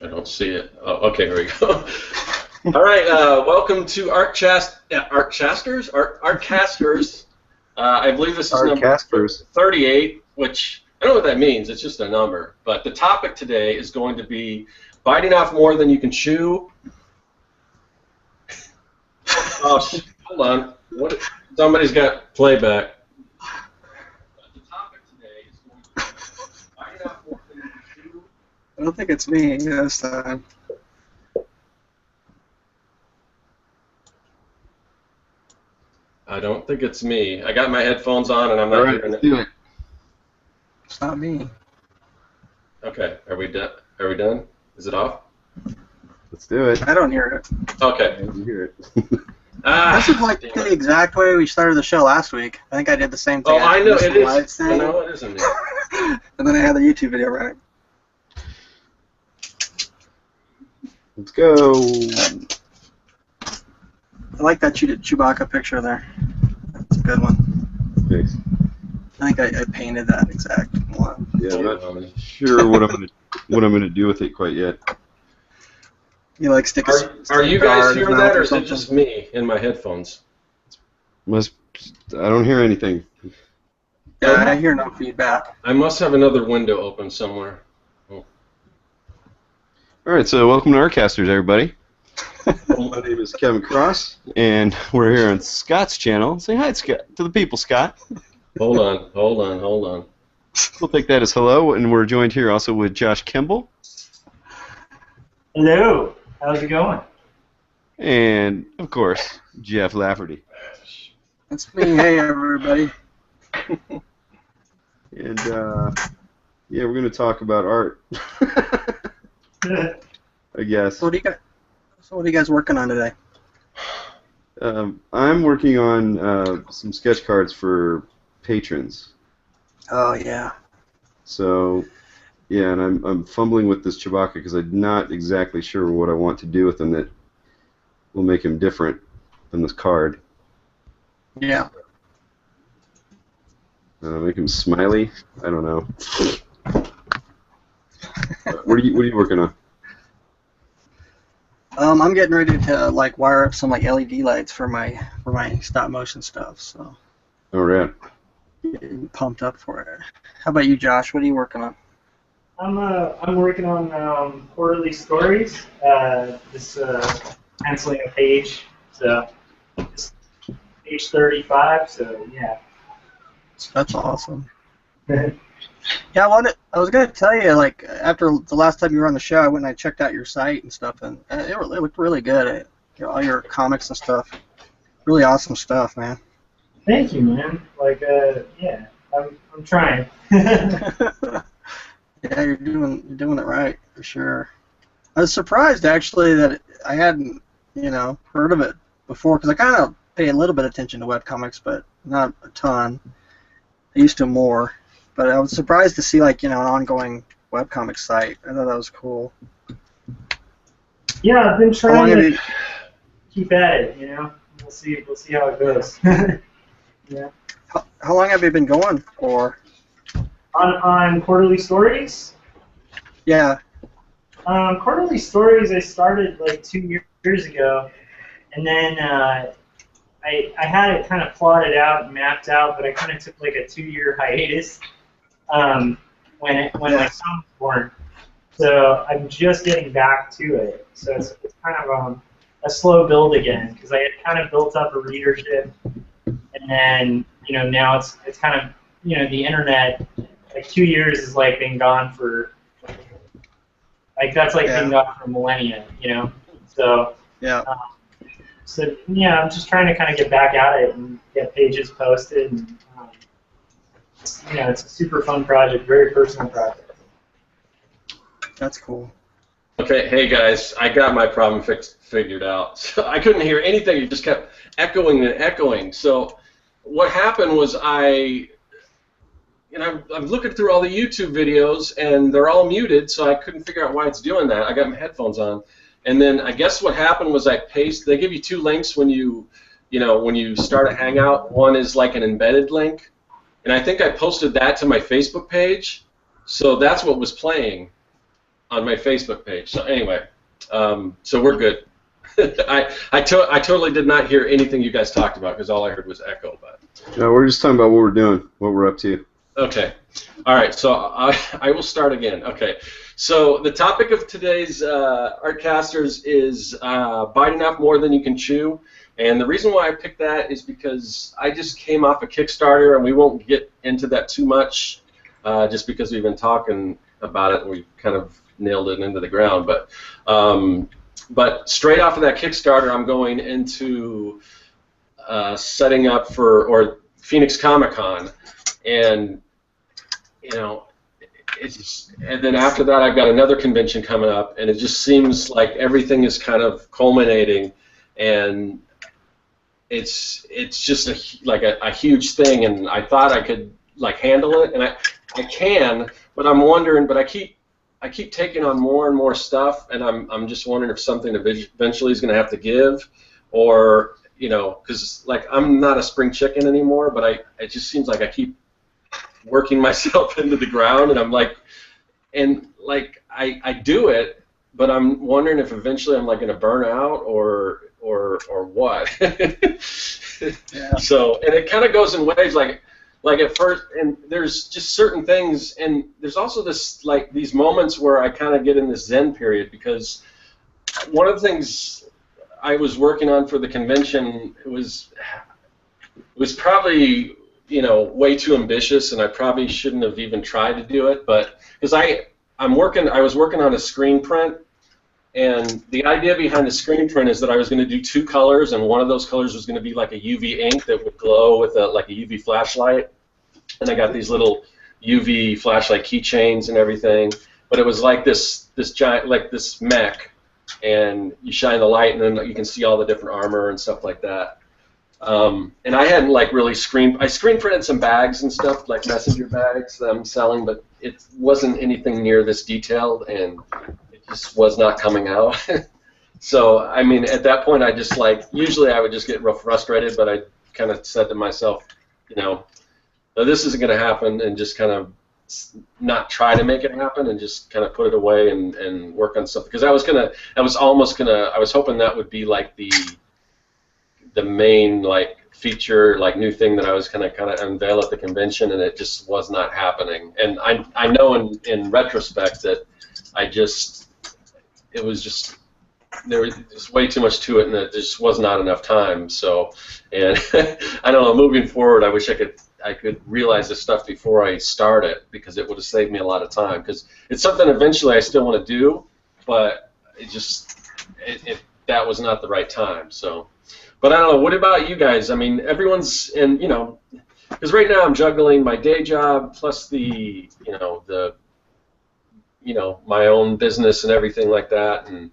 I don't see it. Oh, okay, here we go. All right, welcome to Artcasters. I believe this is number 38, which I don't know what that means. It's just a number. But the topic today is going to be biting off more than you can chew. Oh, hold on. Somebody's got playback. The topic today is going to be biting off more than you can chew. I don't think it's me this time. I don't think it's me. I got my headphones on and I'm not hearing it. Do it. It's not me. Okay, are we done? Are we done? Is it off? Let's do it. I don't hear it. Okay. You hear it. This is like the exact way we started the show last week. I think I did the same thing. Oh, I know it is. I know it isn't me. And then I had the YouTube video right. Let's go. I like that Chewbacca picture there. That's a good one. Thanks. I think I painted that exact one. Yeah, I'm not sure what I'm gonna do with it quite yet. You like stick a Are you guys hearing that, or is it something? just me in my headphones? I don't hear anything. Yeah, I hear no feedback. I must have another window open somewhere. Oh. All right, so welcome to Artcasters, everybody. My name is Kevin Cross, and we're here on Scott's channel. Say hi, Scott, to the people, Scott. Hold on. We'll take that as hello, and we're joined here also with Josh Kimball. Hello. How's it going? And, of course, Jeff Lafferty. That's me. Hey, everybody. And, yeah, we're going to talk about art, I guess. So what are you guys working on today? I'm working on some sketch cards for patrons. Oh, yeah. So, yeah, and I'm fumbling with this Chewbacca because I'm not exactly sure what I want to do with him that will make him different than this card. Yeah. Make him smiley? I don't know. What are you working on? I'm getting ready to like wire up some like LED lights for my stop motion stuff. So. All right. Getting pumped up for it. How about you, Josh? What are you working on? I'm working on quarterly stories. This penciling a page. So it's page 35. So yeah. That's awesome. Yeah, I was gonna tell you, like, after the last time you were on the show, I went and I checked out your site and stuff, and it looked really good. All your comics and stuff, really awesome stuff, man. Thank you, man. Like, yeah, I'm trying. Yeah, you're doing it right for sure. I was surprised actually that I hadn't, heard of it before, because I kind of pay a little bit of attention to webcomics, but not a ton. I used to more. But I was surprised to see, like, an ongoing webcomic site. I thought that was cool. Yeah, I've been trying to keep at it, We'll see how it goes. Yeah. How long have you been going for? On quarterly stories? Yeah. Quarterly stories I started like 2 years ago, and then I had it kind of plotted out and mapped out, but I kind of took like a 2-year hiatus. When my son was born, so I'm just getting back to it. So it's kind of a slow build again, because I had kind of built up a readership, and then now it's kind of the internet. Like 2 years is like being gone for that's like being gone for millennia, So yeah. So yeah, I'm just trying to kind of get back at it and get pages posted. And, it's a super fun project, very personal project. That's cool. Okay, hey guys, I got my problem figured out. So I couldn't hear anything. It just kept echoing and echoing. So what happened was I'm looking through all the YouTube videos and they're all muted, so I couldn't figure out why it's doing that. I got my headphones on, and then I guess what happened was they give you 2 links when you start a Hangout. One is like an embedded link, and I think I posted that to my Facebook page, so that's what was playing. on my Facebook page. So anyway, so we're good. I totally did not hear anything you guys talked about because all I heard was echo. But no, we're just talking about what we're doing, what we're up to. okay, all right. So I will start again. Okay, so the topic of today's Artcasters is biting off more than you can chew. And the reason why I picked that is because I just came off a Kickstarter, and we won't get into that too much, just because we've been talking about it and we've kind of nailed it into the ground. But straight off of that Kickstarter, I'm going into setting up for Phoenix Comic-Con, and and then after that, I've got another convention coming up, and it just seems like everything is kind of culminating, and it's just a huge thing, and I thought I could handle it, and I can, but I'm wondering, but I keep taking on more and more stuff, and I'm just wondering if something eventually is going to have to give, or because I'm not a spring chicken anymore, but it just seems like I keep working myself into the ground, and I do it, but I'm wondering if eventually I'm going to burn out or what. Yeah. So, and it kind of goes in waves, like at first, and there's just certain things, and there's also this these moments where I kind of get in this Zen period, because one of the things I was working on for the convention was probably way too ambitious, and I probably shouldn't have even tried to do it, but because I was working on a screen print, and the idea behind the screen print is that I was going to do 2 colors, and one of those colors was going to be like a UV ink that would glow with a UV flashlight, and I got these little UV flashlight keychains and everything, but it was like this giant, this mech, and you shine the light, and then you can see all the different armor and stuff like that. And I hadn't really I screen printed some bags and stuff, like messenger bags that I'm selling, but it wasn't anything near this detailed, and it just was not coming out. So, I mean, at that point, I just usually I would just get real frustrated, but I kind of said to myself, no, this isn't going to happen, and just kind of not try to make it happen, and just kind of put it away and work on something, because I was hoping that would be the main feature, new thing that I was kind of unveil at the convention, and it just was not happening. And I know in retrospect that there was just way too much to it, and it just was not enough time. So, and I don't know, moving forward, I wish I could realize this stuff before I start it, because it would have saved me a lot of time, because it's something eventually I still want to do, but that was not the right time. So. But I don't know, what about you guys? I mean, everyone's because right now I'm juggling my day job plus my own business and everything like that, and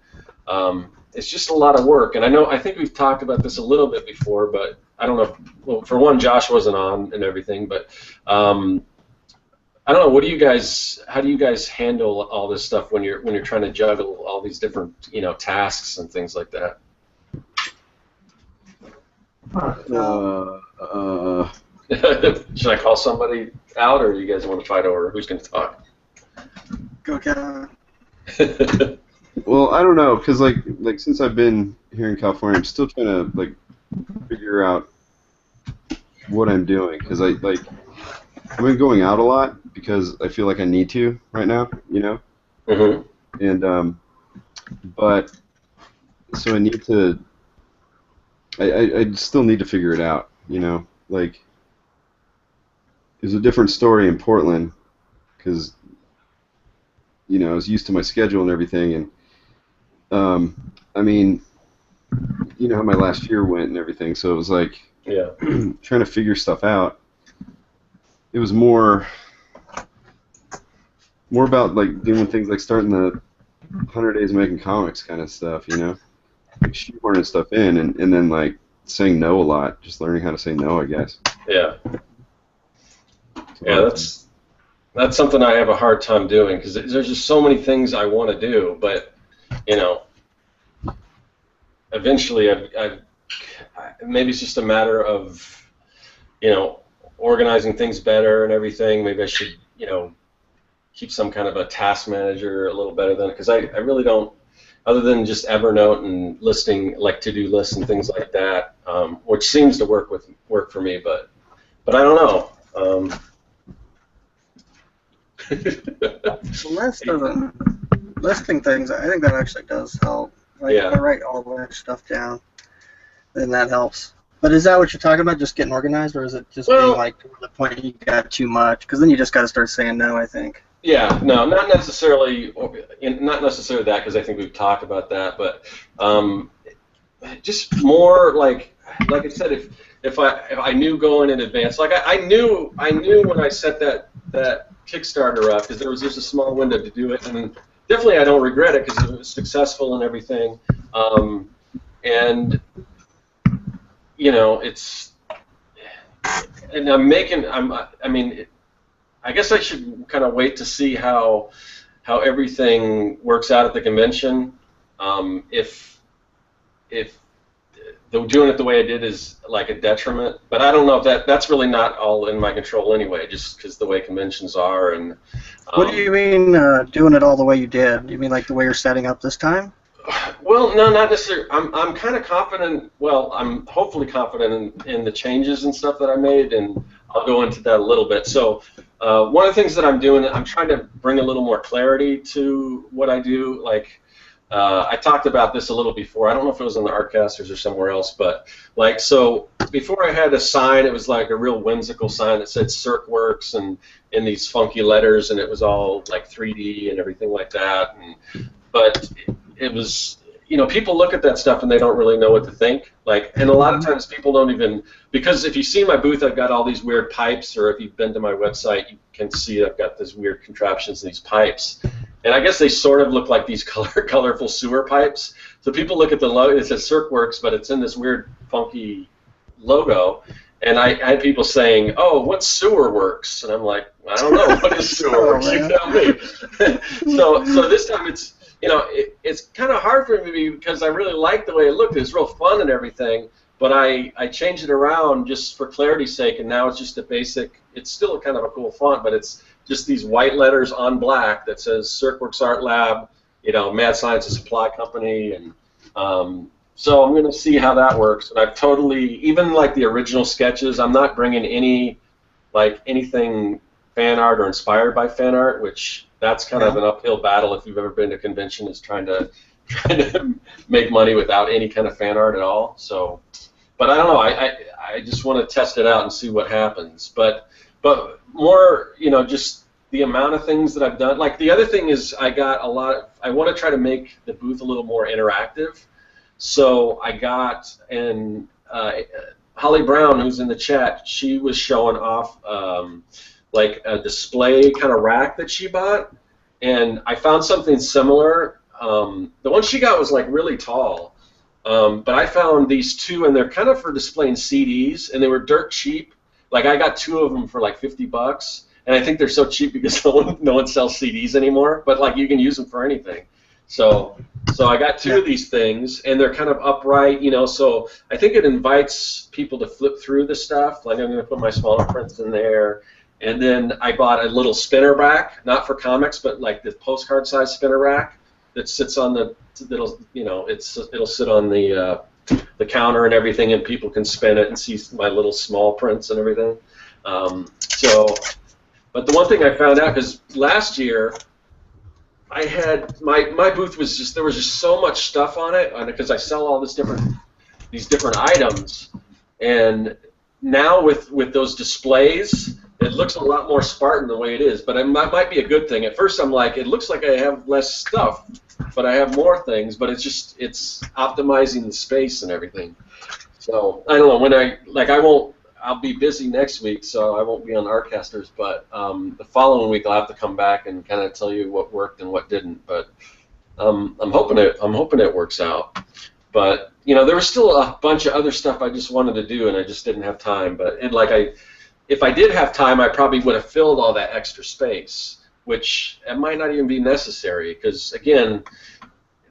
it's just a lot of work. And I think we've talked about this a little bit before, but I don't know. Well, for one, Josh wasn't on and everything, but I don't know. How do you guys handle all this stuff when you're trying to juggle all these different tasks and things like that? Should I call somebody out, or do you guys want to fight over who's going to talk? Go, Kevin. Well, I don't know, because since I've been here in California, I'm still trying to figure out what I'm doing, because I've been going out a lot because I feel like I need to right now, Mm-hmm. And but so I need to. I still need to figure it out, it was a different story in Portland, because I was used to my schedule and everything, and I mean, how my last year went and everything, so it was yeah, trying to figure stuff out. It was more about doing things starting the 100 Days of Making Comics kind of stuff, shoehorning stuff in, and then saying no a lot, just learning how to say no, I guess. Yeah. Yeah, that's something I have a hard time doing, because there's just so many things I want to do, but eventually maybe it's just a matter of organizing things better and everything. Maybe I should keep some kind of a task manager a little better than, because I really don't, other than just Evernote and listing like to-do lists and things like that, which seems to work for me, but I don't know. Listing things, I think that actually does help. Like, Yeah. if I write all my stuff down, then that helps. But is that what you're talking about, just getting organized, or is it just being like to the point you got too much? Because then you just got to start saying no, I think. Yeah, no, not necessarily that, because I think we've talked about that, but just more like I said, if I knew going in advance, like I knew when I set that Kickstarter up, because there was just a small window to do it, and definitely I don't regret it because it was successful and everything, and you know, I guess I should kind of wait to see how everything works out at the convention. If doing it the way I did is like a detriment, but I don't know if that's really not all in my control anyway, just because the way conventions are. And what do you mean doing it all the way you did? You mean like the way you're setting up this time? Well, no, not necessarily. I'm kind of confident. Well, I'm hopefully confident in the changes and stuff that I made, and I'll go into that a little bit. So one of the things that I'm doing, I'm trying to bring a little more clarity to what I do. Like I talked about this a little before. I don't know if it was on the Artcasters or somewhere else, but like, so before I had a sign, it was like a real whimsical sign that said Serkworks and in these funky letters, and it was all like 3D and everything like that. But it was, you know, people look at that stuff and they don't really know what to think. Like, and a lot of times people don't even, because if you see my booth, I've got all these weird pipes, or if you've been to my website, you can see I've got these weird contraptions, these pipes. And I guess they sort of look like these colorful sewer pipes. So people look at the logo, it says Serkworks, but it's in this weird, funky logo. And I had people saying, "Oh, what's sewer works?" And I'm like, "I don't know. What is sewer works? You tell me." So this time it's, you know, it's kind of hard for me because I really like the way it looked. It's real fun and everything, but I changed it around just for clarity's sake, and now it's just a basic. It's still kind of a cool font, but it's just these white letters on black that says Serkworks Art Lab, you know, Mad Science Supply Company, and so I'm going to see how that works. And I've totally, even like the original sketches, I'm not bringing anything fan art or inspired by fan art, which that's kind of an uphill battle if you've ever been to a convention, is trying to make money without any kind of fan art at all. So, but I don't know. I just want to test it out and see what happens. But more, you know, just the amount of things that I've done. Like the other thing is I want to try to make the booth a little more interactive. So I got, and Holly Brown, who's in the chat, she was showing off like a display kind of rack that she bought, and I found something similar. The one she got was like really tall, but I found these two, and they're kind of for displaying CDs, and they were dirt cheap. Like I got two of them for like $50, and I think they're so cheap because no one sells CDs anymore. But like you can use them for anything. So I got two of these things, and they're kind of upright, you know. So I think it invites people to flip through the stuff. Like I'm going to put my smaller prints in there. And then I bought a little spinner rack, not for comics, but like the postcard size spinner rack that sits on it'll sit on the counter and everything, and people can spin it and see my little small prints and everything. But the one thing I found out, because last year I had my booth was just, there was just so much stuff on it, because I sell all these different items, and now with those displays, it looks a lot more Spartan the way it is, but it might be a good thing. At first I'm like, it looks like I have less stuff, but I have more things, but it's optimizing the space and everything. So I don't know, I'll be busy next week, so I won't be on Artcasters, but the following week I'll have to come back and kind of tell you what worked and what didn't, but I'm hoping it works out. But you know, there was still a bunch of other stuff I just wanted to do, and I just didn't have time. But if I did have time, I probably would have filled all that extra space, which it might not even be necessary, because again,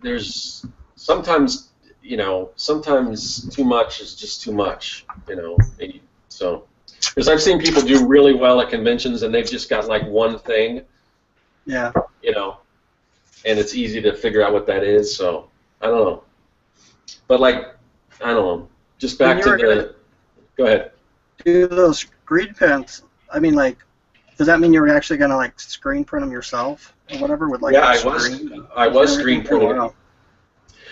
there's sometimes too much is just too much, you know. So, because I've seen people do really well at conventions, and they've just got like one thing, Yeah. You know, and it's easy to figure out what that is. So I don't know. But like, I don't know. Just back to the. Go ahead. Do those screen prints? I mean, like, does that mean you're actually gonna like screen print them yourself or whatever with like? Yeah, a I was screen printing. Oh, wow.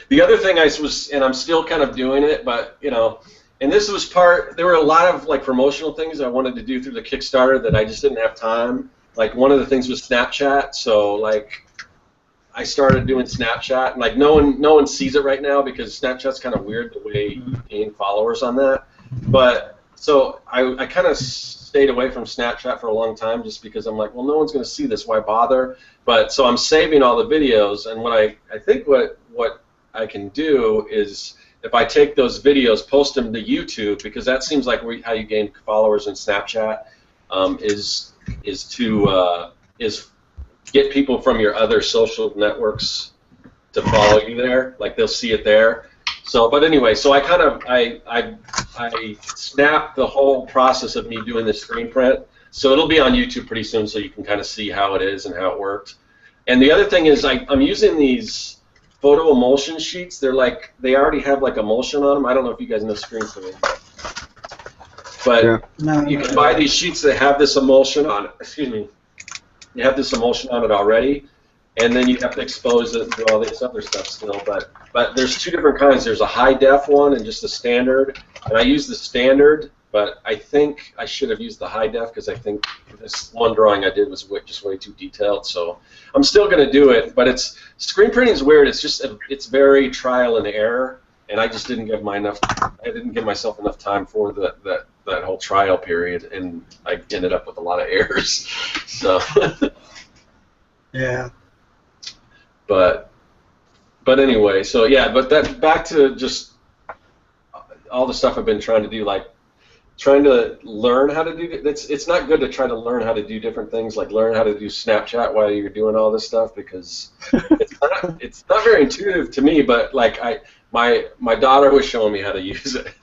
The other thing I was, and I'm still kind of doing it, but you know, and this was part. There were a lot of like promotional things I wanted to do through the Kickstarter that I just didn't have time. Like one of the things was Snapchat, so like I started doing Snapchat, and like no one sees it right now because Snapchat's kind of weird the way you gain followers on that. But so I kind of stayed away from Snapchat for a long time just because I'm like, well, no one's going to see this, why bother? But so I'm saving all the videos, and what I think what I can do is if I take those videos, post them to YouTube, because that seems like how you gain followers in Snapchat, is get people from your other social networks to follow you there, like they'll see it there. So, but anyway, so I kind of I snapped the whole process of me doing this screen print. So it'll be on YouTube pretty soon, so you can kind of see how it is and how it worked. And the other thing is I'm using these photo emulsion sheets. They're like they already have like emulsion on them. I don't know if you guys know screen printing, but yeah. You can buy these sheets that have this emulsion on it. Excuse me. You have this emulsion on it already, and then you have to expose it and do all this other stuff still. But there's two different kinds. There's a high def one and just the standard. And I use the standard, but I think I should have used the high def because I think this one drawing I did was just way too detailed. So I'm still going to do it, but screen printing is weird. It's very trial and error, and I just didn't give myself enough time for that whole trial period, and I ended up with a lot of errors. So yeah. But anyway, so yeah, but that back to just all the stuff I've been trying to do, like trying to learn how to do. It's not good to try to learn how to do different things, like learn how to do Snapchat while you're doing all this stuff, because it's not very intuitive to me. But like my daughter was showing me how to use it,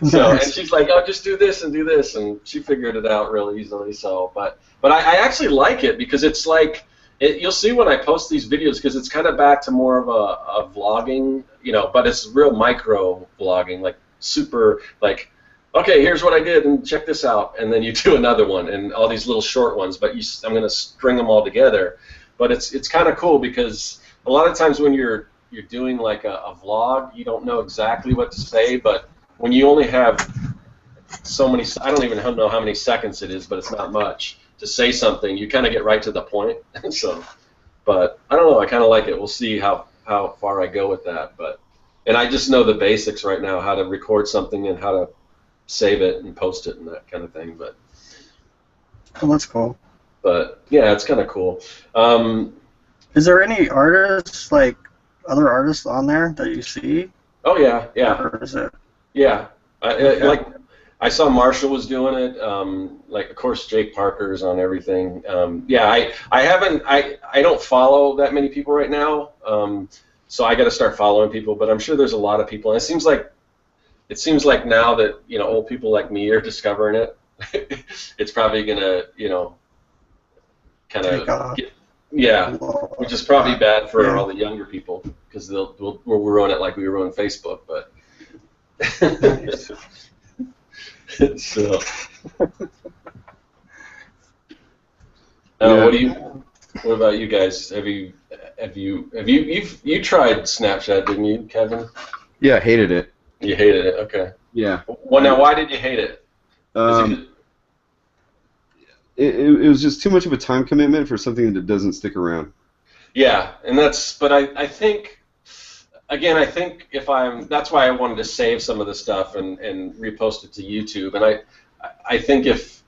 so and she's like, oh, just do this, and she figured it out real easily. So, but I actually like it because it's like. You'll see when I post these videos because it's kind of back to more of a vlogging, you know, but it's real micro vlogging, like super, like, okay, here's what I did and check this out, and then you do another one and all these little short ones, but I'm going to string them all together. But it's kind of cool because a lot of times when you're doing like a vlog, you don't know exactly what to say, but when you only have so many, I don't even know how many seconds it is, but it's not much. To say something, you kind of get right to the point. So, but I don't know. I kind of like it. We'll see how far I go with that. And I just know the basics right now, how to record something and how to save it and post it and that kind of thing. But that's cool. But yeah, it's kind of cool. Is there any artists, like other artists on there that you see? Oh yeah. Or is it? Yeah. Okay. Like I saw Marshall was doing it. Like of course Jake Parker's on everything. Yeah, I don't follow that many people right now. So I got to start following people. But I'm sure there's a lot of people. And it seems like now that old people like me are discovering it, it's probably gonna kind of yeah, which is probably bad for all the younger people because we'll ruin it like we ruined Facebook, but. So, what about you guys? Have you tried Snapchat, didn't you, Kevin? Yeah, I hated it. You hated it, okay. Yeah. Well, now why did you hate it? It was just too much of a time commitment for something that doesn't stick around. Yeah, and but I think. Again, I think that's why I wanted to save some of the stuff and repost it to YouTube. And I think if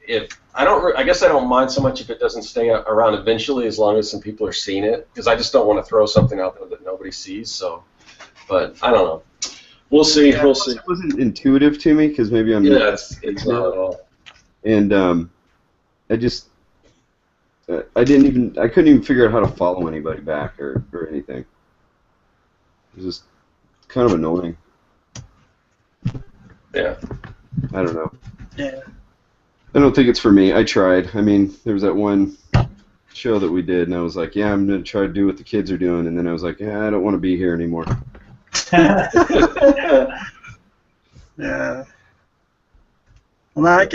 I guess I don't mind so much if it doesn't stay around eventually, as long as some people are seeing it, because I just don't want to throw something out there that nobody sees. So, but I don't know. We'll see. Yeah, we'll see. It wasn't intuitive to me because maybe I'm it's not at all. And I couldn't even figure out how to follow anybody back or anything. It was just kind of annoying. Yeah. I don't know. Yeah. I don't think it's for me. I tried. I mean, there was that one show that we did, and I was like, yeah, I'm gonna try to do what the kids are doing, and then I was like, yeah, I don't want to be here anymore. Yeah. Well, no,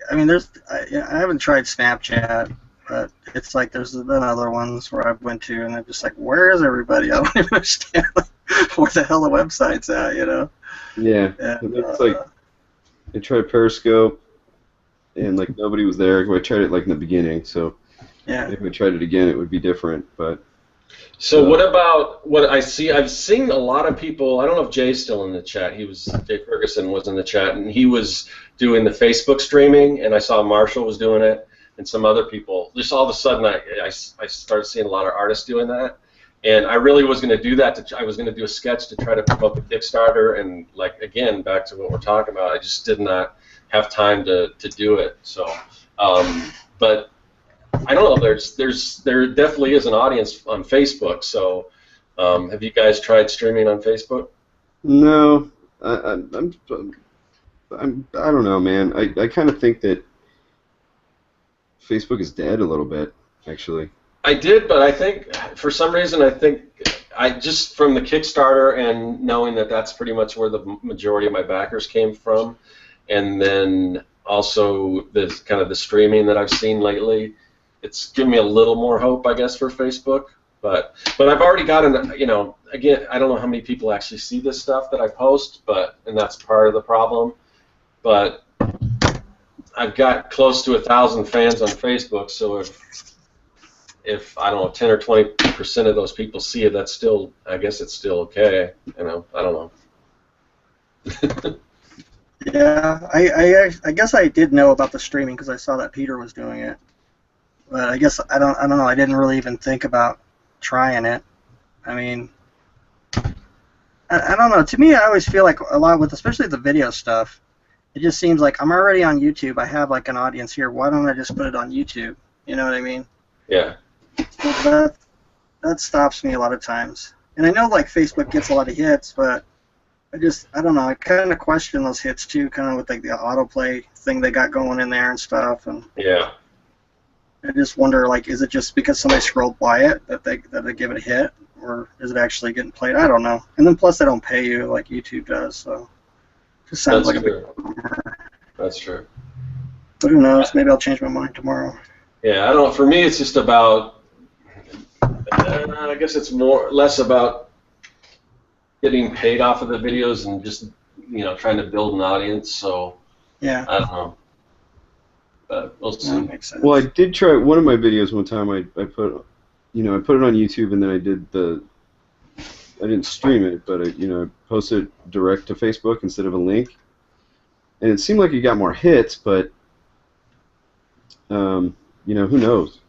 I mean, I haven't tried Snapchat, but it's like there's been other ones where I've went to, and I'm just like, where is everybody? I don't even understand where the hell the website's at, you know? Yeah, And, it's like I tried Periscope, and like nobody was there. I tried it like in the beginning, so yeah. if we tried it again, it would be different. But So what about what I see? I've seen a lot of people. I don't know if Jay's still in the chat. Jay Ferguson was in the chat, and he was doing the Facebook streaming, and I saw Marshall was doing it, and some other people. Just all of a sudden, I started seeing a lot of artists doing that, and I really was going to do that. I was going to do a sketch to try to promote the Kickstarter, and like again, back to what we're talking about, I just did not have time to do it. So, but. I don't know. There definitely is an audience on Facebook. So, have you guys tried streaming on Facebook? no, I don't know, man. I kind of think that Facebook is dead a little bit, actually. I did, but I think for some reason I just from the Kickstarter and knowing that that's pretty much where the majority of my backers came from, and then also the kind of the streaming that I've seen lately. It's given me a little more hope, I guess, for Facebook. But I've already gotten, again, I don't know how many people actually see this stuff that I post, and that's part of the problem. But I've got close to 1,000 fans on Facebook, so if I don't know, 10 or 20% of those people see it, that's still, I guess it's still okay. I don't know. Yeah, I guess I did know about the streaming because I saw that Peter was doing it. But I guess I don't know. I didn't really even think about trying it. I mean, I don't know. To me, I always feel like a lot with, especially the video stuff, it just seems like I'm already on YouTube. I have like an audience here. Why don't I just put it on YouTube? You know what I mean? Yeah. So that stops me a lot of times. And I know like Facebook gets a lot of hits, but I don't know. I kind of question those hits too, kind of with like the autoplay thing they got going in there and stuff. And Yeah. I just wonder, like, is it just because somebody scrolled by it that they give it a hit, or is it actually getting played? I don't know. And then plus they don't pay you like YouTube does, so it just sounds like a big bummer. That's true. But who knows? Maybe I'll change my mind tomorrow. Yeah, I don't know. For me, it's just about. I guess it's less about getting paid off of the videos and just trying to build an audience. So Yeah. I don't know. But we'll see. That makes sense. Well, I did try one of my videos one time. I put it on YouTube, and then I didn't stream it, but I posted it direct to Facebook instead of a link, and it seemed like it got more hits, but who knows?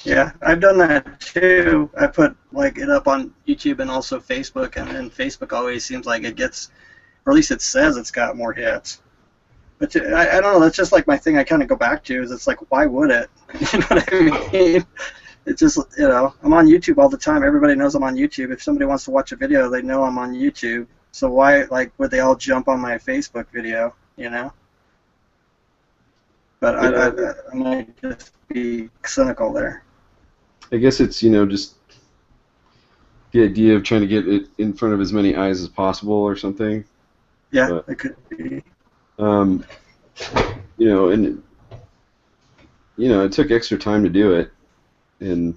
Yeah, I've done that too. I put like it up on YouTube and also Facebook, and then Facebook always seems like it gets, or at least it says it's got more hits. But I don't know, that's just like my thing I kind of go back to, is it's like, why would it? You know what I mean? It's just, I'm on YouTube all the time. Everybody knows I'm on YouTube. If somebody wants to watch a video, they know I'm on YouTube. So why, like, would they all jump on my Facebook video, But I might just be cynical there. I guess it's, just the idea of trying to get it in front of as many eyes as possible or something. Yeah, but, it could be. It took extra time to do it, and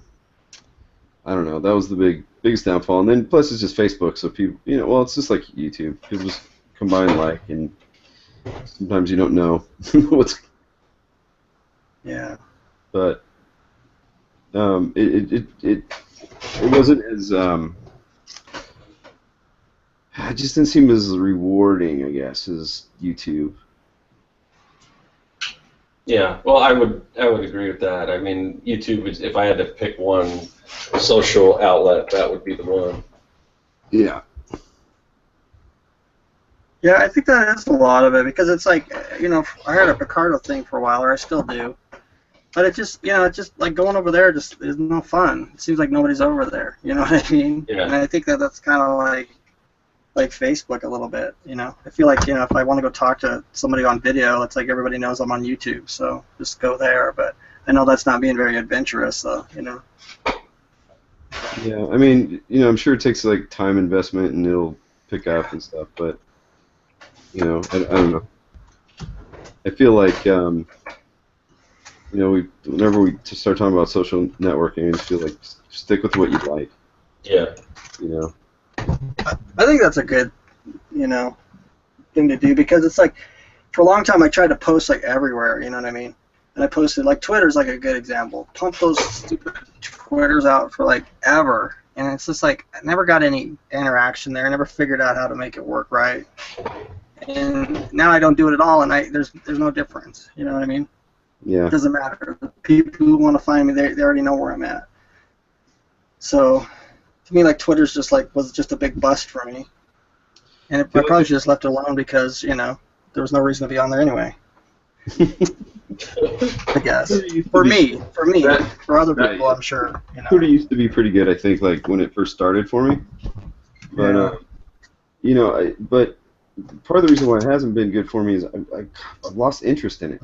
I don't know, that was the biggest downfall. And then plus it's just Facebook, so people, it's just like YouTube. People just combine and sometimes you don't know what's. Yeah. But it wasn't as it just didn't seem as rewarding, I guess, as YouTube. Yeah, well, I would agree with that. I mean, YouTube is, if I had to pick one social outlet, that would be the one. Yeah. Yeah, I think that is a lot of it, because it's like, I had a Picardo thing for a while, or I still do. But it just, it's just like going over there just is no fun. It seems like nobody's over there. You know what I mean? Yeah. And I think that's kind of like Facebook a little bit. I feel like if I want to go talk to somebody on video, it's like everybody knows I'm on YouTube, so just go there. But I know that's not being very adventurous, though. You know. Yeah, I mean, I'm sure it takes like time investment and it'll pick up and stuff, but I don't know. I feel like whenever we start talking about social networking, I just feel like stick with what you like. Yeah. I think that's a good, thing to do, because it's like, for a long time I tried to post like everywhere, you know what I mean? And I posted, like, Twitter's like a good example. Pump those stupid Twitters out for like ever, and it's just like I never got any interaction there. I never figured out how to make it work right. And now I don't do it at all, and there's no difference. You know what I mean? Yeah. It doesn't matter. The people who want to find me, they already know where I'm at. So, to me, like, Twitter's was just a big bust for me. And I probably should just left it alone because, there was no reason to be on there anyway. I guess. For me. For other people, I'm sure. Twitter used to be pretty good, I think, like when it first started for me. But but part of the reason why it hasn't been good for me is I've lost interest in it.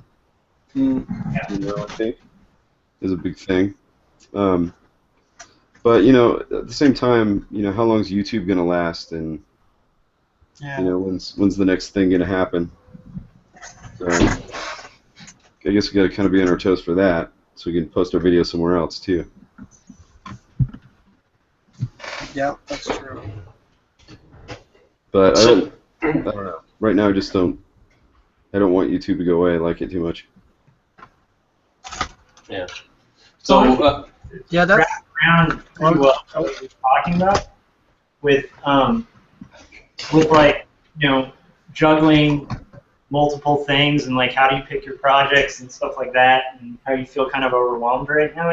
I think is a big thing. But at the same time, how long is YouTube gonna last, and when's the next thing gonna happen? So I guess we gotta kind of be on our toes for that, so we can post our videos somewhere else too. Yeah, that's true. But I don't know. Right now, I don't want YouTube to go away. I like it too much. Yeah. So yeah, that's around what you're talking about with like juggling multiple things, and like how do you pick your projects and stuff like that, and how you feel kind of overwhelmed right now,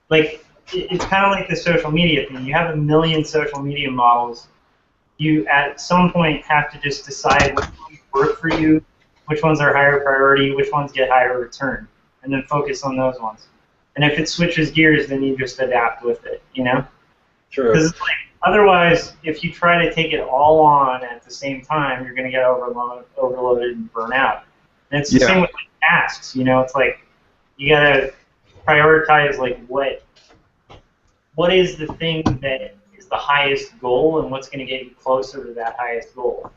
like it's kind of like the social media thing. You have a million social media models. You at some point have to just decide which ones work for you, which ones are higher priority, which ones get higher return, and then focus on those ones. And if it switches gears, then you just adapt with it, Sure. Because like, otherwise, if you try to take it all on at the same time, you're going to get overloaded and burn out. And it's the same with like tasks, It's like you got to prioritize like what is the thing that is the highest goal and what's going to get you closer to that highest goal,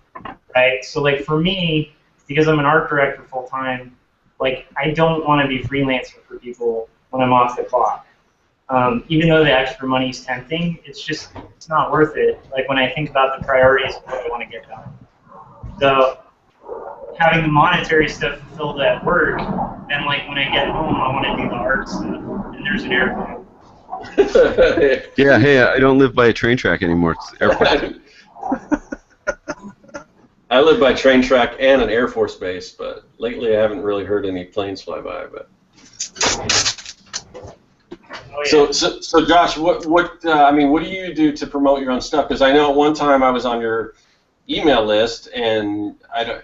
right? So like for me, because I'm an art director full time, like I don't want to be freelancing for people when I'm off the clock. Even though the extra money is tempting, it's not worth it. Like when I think about the priorities of what I want to get done. So having the monetary stuff fulfilled at work, then like when I get home, I want to do the art stuff. And there's an airplane. Yeah, hey, I don't live by a train track anymore. It's the airport. I live by a train track and an Air Force base, but lately I haven't really heard any planes fly by. But so Josh, what do you do to promote your own stuff? Because I know at one time I was on your email list, and I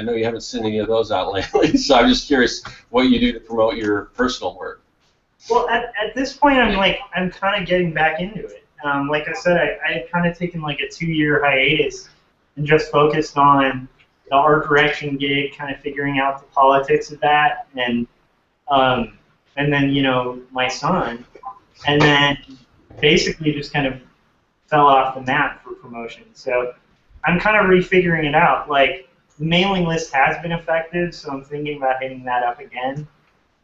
know you haven't sent any of those out lately. So I'm just curious what you do to promote your personal work. Well, at this point, I'm kind of getting back into it. Like I said, I had kind of taken like a 2-year hiatus and just focused on the art direction gig, kind of figuring out the politics of that, and then my son, and then basically just kind of fell off the map for promotion. So I'm kind of refiguring it out. Like the mailing list has been effective, so I'm thinking about hitting that up again.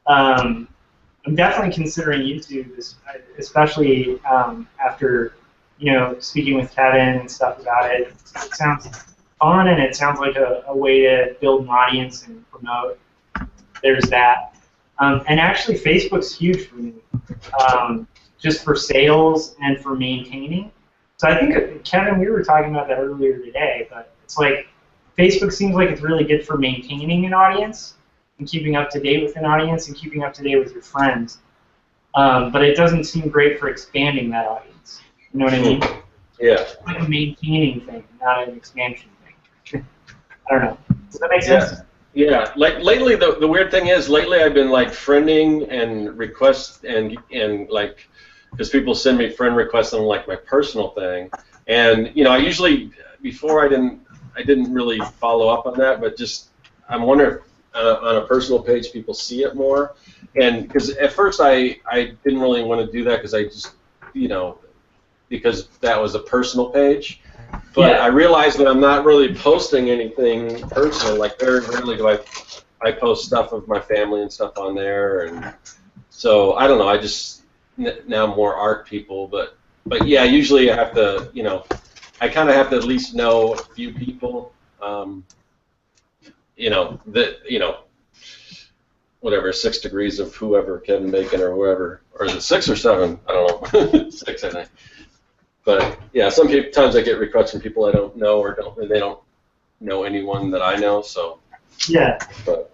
I'm definitely considering YouTube, especially after speaking with Kevin and stuff about it. It sounds fun, and it sounds like a way to build an audience and promote. There's that. And actually, Facebook's huge for me, just for sales and for maintaining. So I think, Kevin, we were talking about that earlier today, but it's like Facebook seems like it's really good for maintaining an audience and keeping up to date with an audience and keeping up to date with your friends. But it doesn't seem great for expanding that audience. You know what I mean? Yeah. It's like a maintaining thing, not an expansion thing. I don't know. Does that make sense? Yeah. Like lately, the weird thing is, lately I've been like friending and requests and like, because people send me friend requests on like my personal thing, and I usually before I didn't really follow up on that, but just I'm wondering on a personal page, people see it more. And because at first I didn't really want to do that because I just, because that was a personal page. But I realized that I'm not really posting anything personal. Like very rarely do I post stuff of my family and stuff on there. And so I don't know. I just now more art people, but yeah, usually I have to, I kind of have to at least know a few people. Whatever, 6 degrees of whoever, Kevin Bacon or whoever, or is it 6 or 7? I don't know. 6, I think. But yeah, sometimes I get requests from people I don't know or they don't know anyone that I know. So yeah. But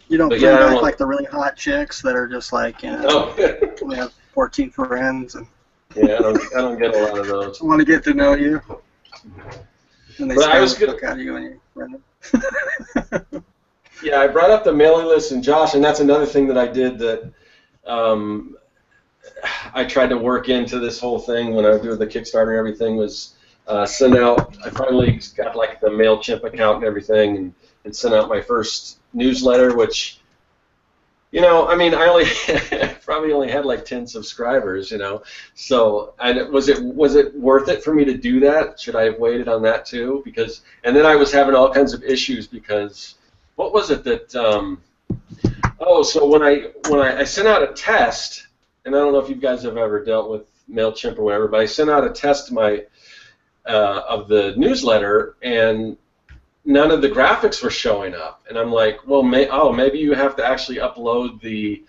you don't bring back like the really hot chicks that are just like, we have 14 friends and yeah, I don't get a lot of those. want to get to know you. And they I was look at you and you friend them. Yeah, I brought up the mailing list and Josh, and that's another thing that I did that I tried to work into this whole thing when I was doing the Kickstarter and everything was send out. I finally got like the MailChimp account and everything, and sent out my first newsletter, which, I probably only had like 10 subscribers, So, and was it worth it for me to do that? Should I have waited on that too? And then I was having all kinds of issues because, what was it that? So when I sent out a test, and I don't know if you guys have ever dealt with MailChimp or whatever, but I sent out a test of the newsletter, and none of the graphics were showing up. And I'm like, well, maybe you have to actually upload the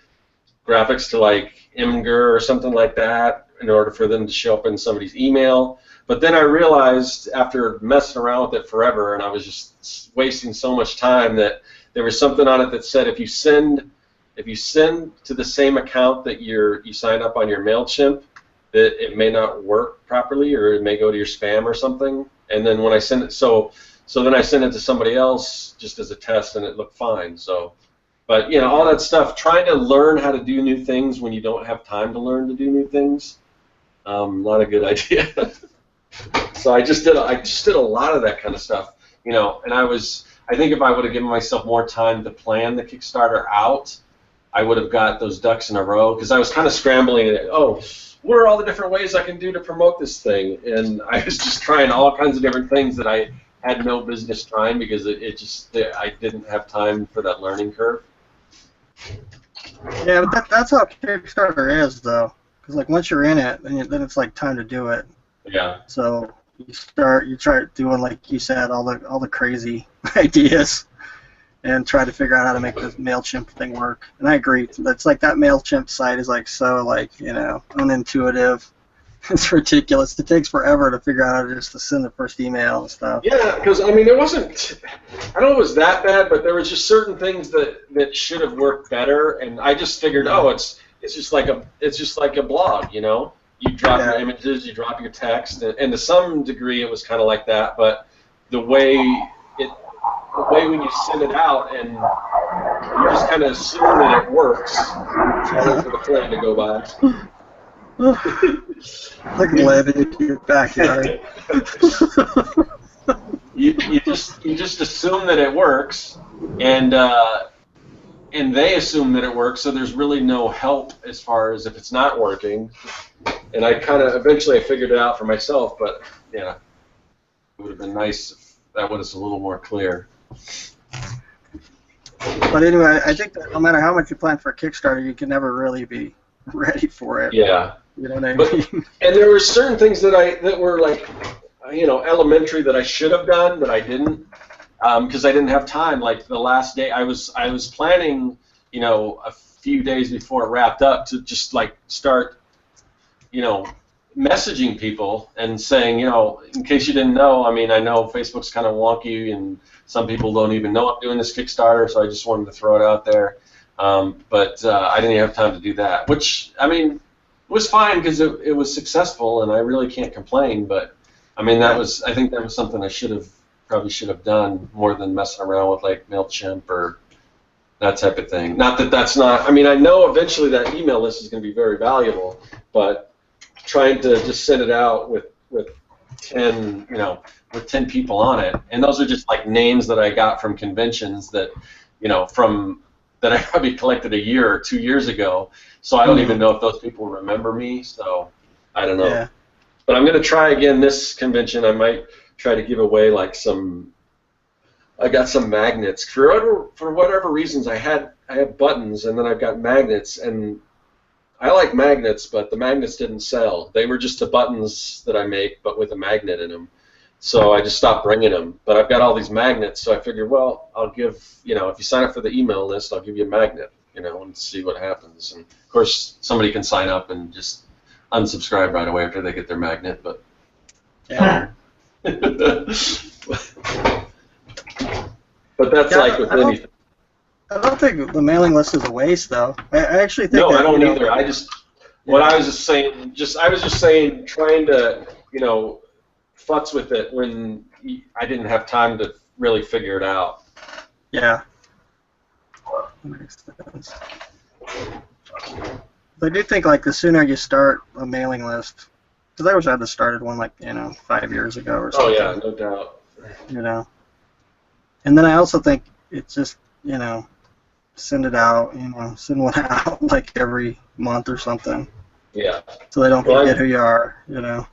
graphics to like Imgur or something like that in order for them to show up in somebody's email. But then I realized after messing around with it forever, and I was just wasting so much time, that there was something on it that said if you send to the same account that you sign up on your MailChimp, that it may not work properly, or it may go to your spam or something. And then when I send it, so then I sent it to somebody else just as a test, and it looked fine. So, but all that stuff, trying to learn how to do new things when you don't have time to learn to do new things, not a good idea. So I just did a lot of that kind of stuff, and I think if I would have given myself more time to plan the Kickstarter out, I would have got those ducks in a row, because I was kind of scrambling. What are all the different ways I can do to promote this thing? And I was just trying all kinds of different things that I had no business trying, because I didn't have time for that learning curve. Yeah, but that's how Kickstarter is, though. Because like once you're in it, then it's like time to do it. Yeah. So you try doing, like you said, all the crazy ideas, and try to figure out how to make this MailChimp thing work. And I agree. It's like that MailChimp site is like so unintuitive. It's ridiculous. It takes forever to figure out how to send the first email and stuff. Yeah, because it wasn't. I don't know if it was that bad, but there was just certain things that should have worked better, and I just figured, it's just like a blog, You drop your images, you drop your text, and to some degree it was kind of like that, but the way when you send it out and you just kind of assume that it works, waiting for the plane to go by. Like living in your backyard. you just assume that it works, and they assume that it works, so there's really no help as far as if it's not working. And I kind of eventually I figured it out for myself, but yeah, it would have been nice if that was a little more clear. But anyway, I think that no matter how much you plan for a Kickstarter, you can never really be ready for it. Yeah. You know what I mean? And there were certain things that were like, elementary that I should have done that I didn't, because I didn't have time. Like the last day, I was planning, a few days before it wrapped up to just like start, messaging people and saying, in case you didn't know, I know Facebook's kind of wonky and some people don't even know I'm doing this Kickstarter, so I just wanted to throw it out there. But I didn't have time to do that, which, it was fine because it was successful and I really can't complain, but I think that was something I probably should have done more than messing around with like MailChimp or that type of thing. Not that that's not, I know eventually that email list is going to be very valuable, but trying to just send it out with 10, with 10 people on it, and those are just like names that I got from conventions that, that I probably collected a year or 2 years ago. So I don't even know if those people remember me. So I don't know. Yeah. But I'm going to try again this convention. I might try to give away like some. I got some magnets for whatever reasons. I had buttons, and then I've got magnets, and I like magnets, but the magnets didn't sell. They were just the buttons that I make, but with a magnet in them. So I just stopped bringing them. But I've got all these magnets, so I figured, well, I'll give, if you sign up for the email list, I'll give you a magnet, and see what happens. And of course, somebody can sign up and just unsubscribe right away after they get their magnet, but. Yeah. But that's like with anything. I don't think the mailing list is a waste, though. I actually think. No, I don't either. I was just saying, trying to, futz with it when I didn't have time to really figure it out. Yeah. That makes sense. But I do think, like, the sooner you start a mailing list, because I wish I had started one, like, 5 years ago or something. Oh, yeah, no doubt. And then I also think it's just, send it out, send one out like every month or something. Yeah. So they don't forget who you are, Yeah,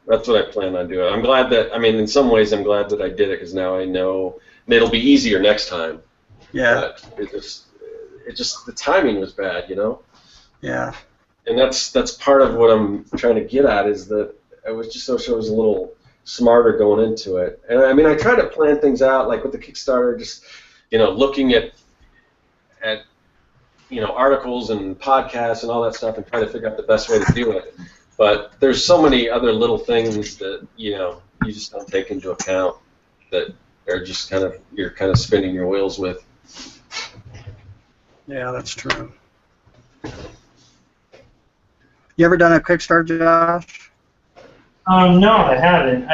that's what I plan on doing. I'm glad that, in some ways I'm glad that I did it because now I know, and it'll be easier next time. Yeah. But it just, the timing was bad, Yeah. And that's part of what I'm trying to get at is that I was just so sure I was a little smarter going into it. And I try to plan things out, like with the Kickstarter, just looking at articles and podcasts and all that stuff, and trying to figure out the best way to do it. But there's so many other little things that you just don't take into account that are just you're kind of spinning your wheels with. Yeah, that's true. You ever done a Kickstarter, Josh? No, I haven't.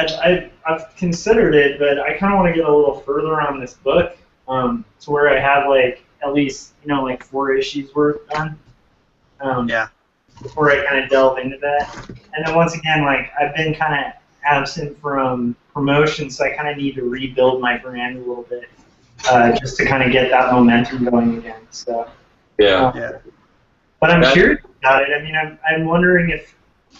I've considered it, but I kind of want to get a little further on this book, to where I have at least 4 issues worth done. Yeah. Before I kind of delve into that, and then once again, I've been kind of absent from promotion, so I kind of need to rebuild my brand a little bit, just to kind of get that momentum going again. So. Yeah. But I'm curious about it. I'm wondering if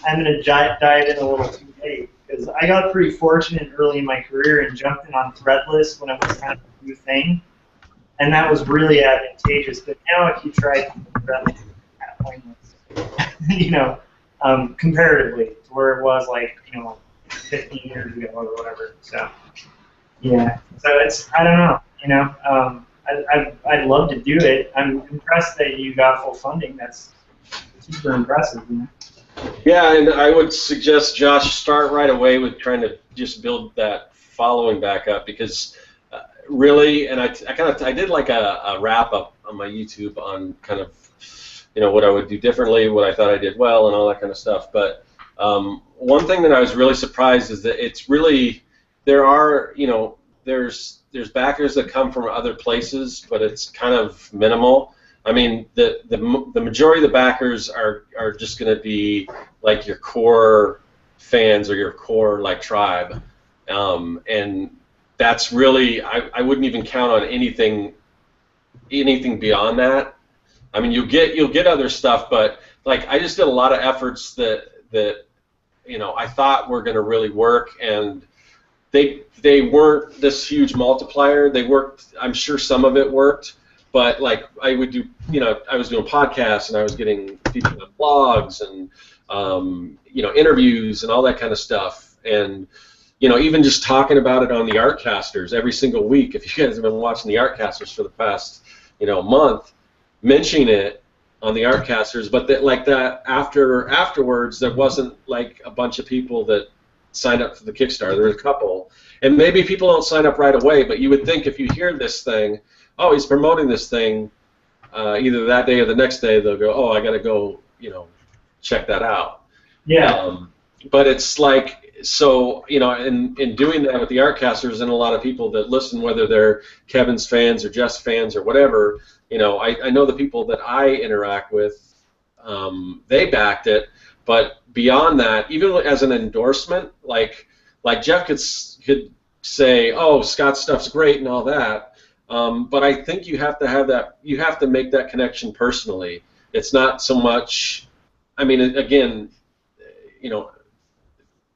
I'm going to dive in a little too late, because I got pretty fortunate early in my career and jumped in on Threadless when it was kind of a new thing, and that was really advantageous. But now if you try Threadless, it's kind of pointless, comparatively to where it was 15 years ago or whatever. So, yeah. So it's, I don't know, I'd love to do it. I'm impressed that you got full funding. That's super impressive. Yeah, and I would suggest Josh start right away with trying to just build that following back up, because really, and I did like a wrap up on my YouTube on kind of what I would do differently, what I thought I did well, and all that kind of stuff. But one thing that I was really surprised is that it's really there's backers that come from other places, but it's kind of minimal. The majority of the backers are just going to be like your core fans or your core tribe, and that's really I wouldn't even count on anything beyond that. You'll get other stuff, but I just did a lot of efforts that I thought were going to really work, and they weren't this huge multiplier. They worked. I'm sure some of it worked. But I would do, I was doing podcasts and I was getting people on blogs and interviews and all that kind of stuff, and even just talking about it on the Artcasters every single week. If you guys have been watching the Artcasters for the past month, mentioning it on the Artcasters, but that afterwards there wasn't a bunch of people that signed up for the Kickstarter. There were a couple, and maybe people don't sign up right away, but you would think if you hear this thing, oh, he's promoting this thing, either that day or the next day, they'll go, oh, I got to go, check that out. Yeah. But it's so, in doing that with the Artcasters and a lot of people that listen, whether they're Kevin's fans or Jeff's fans or whatever, I know the people that I interact with, they backed it. But beyond that, even as an endorsement, like Jeff could say, "Oh, Scott's stuff's great" and all that. But I think you have to have that. You have to make that connection personally. It's not so much. I mean, again, you know,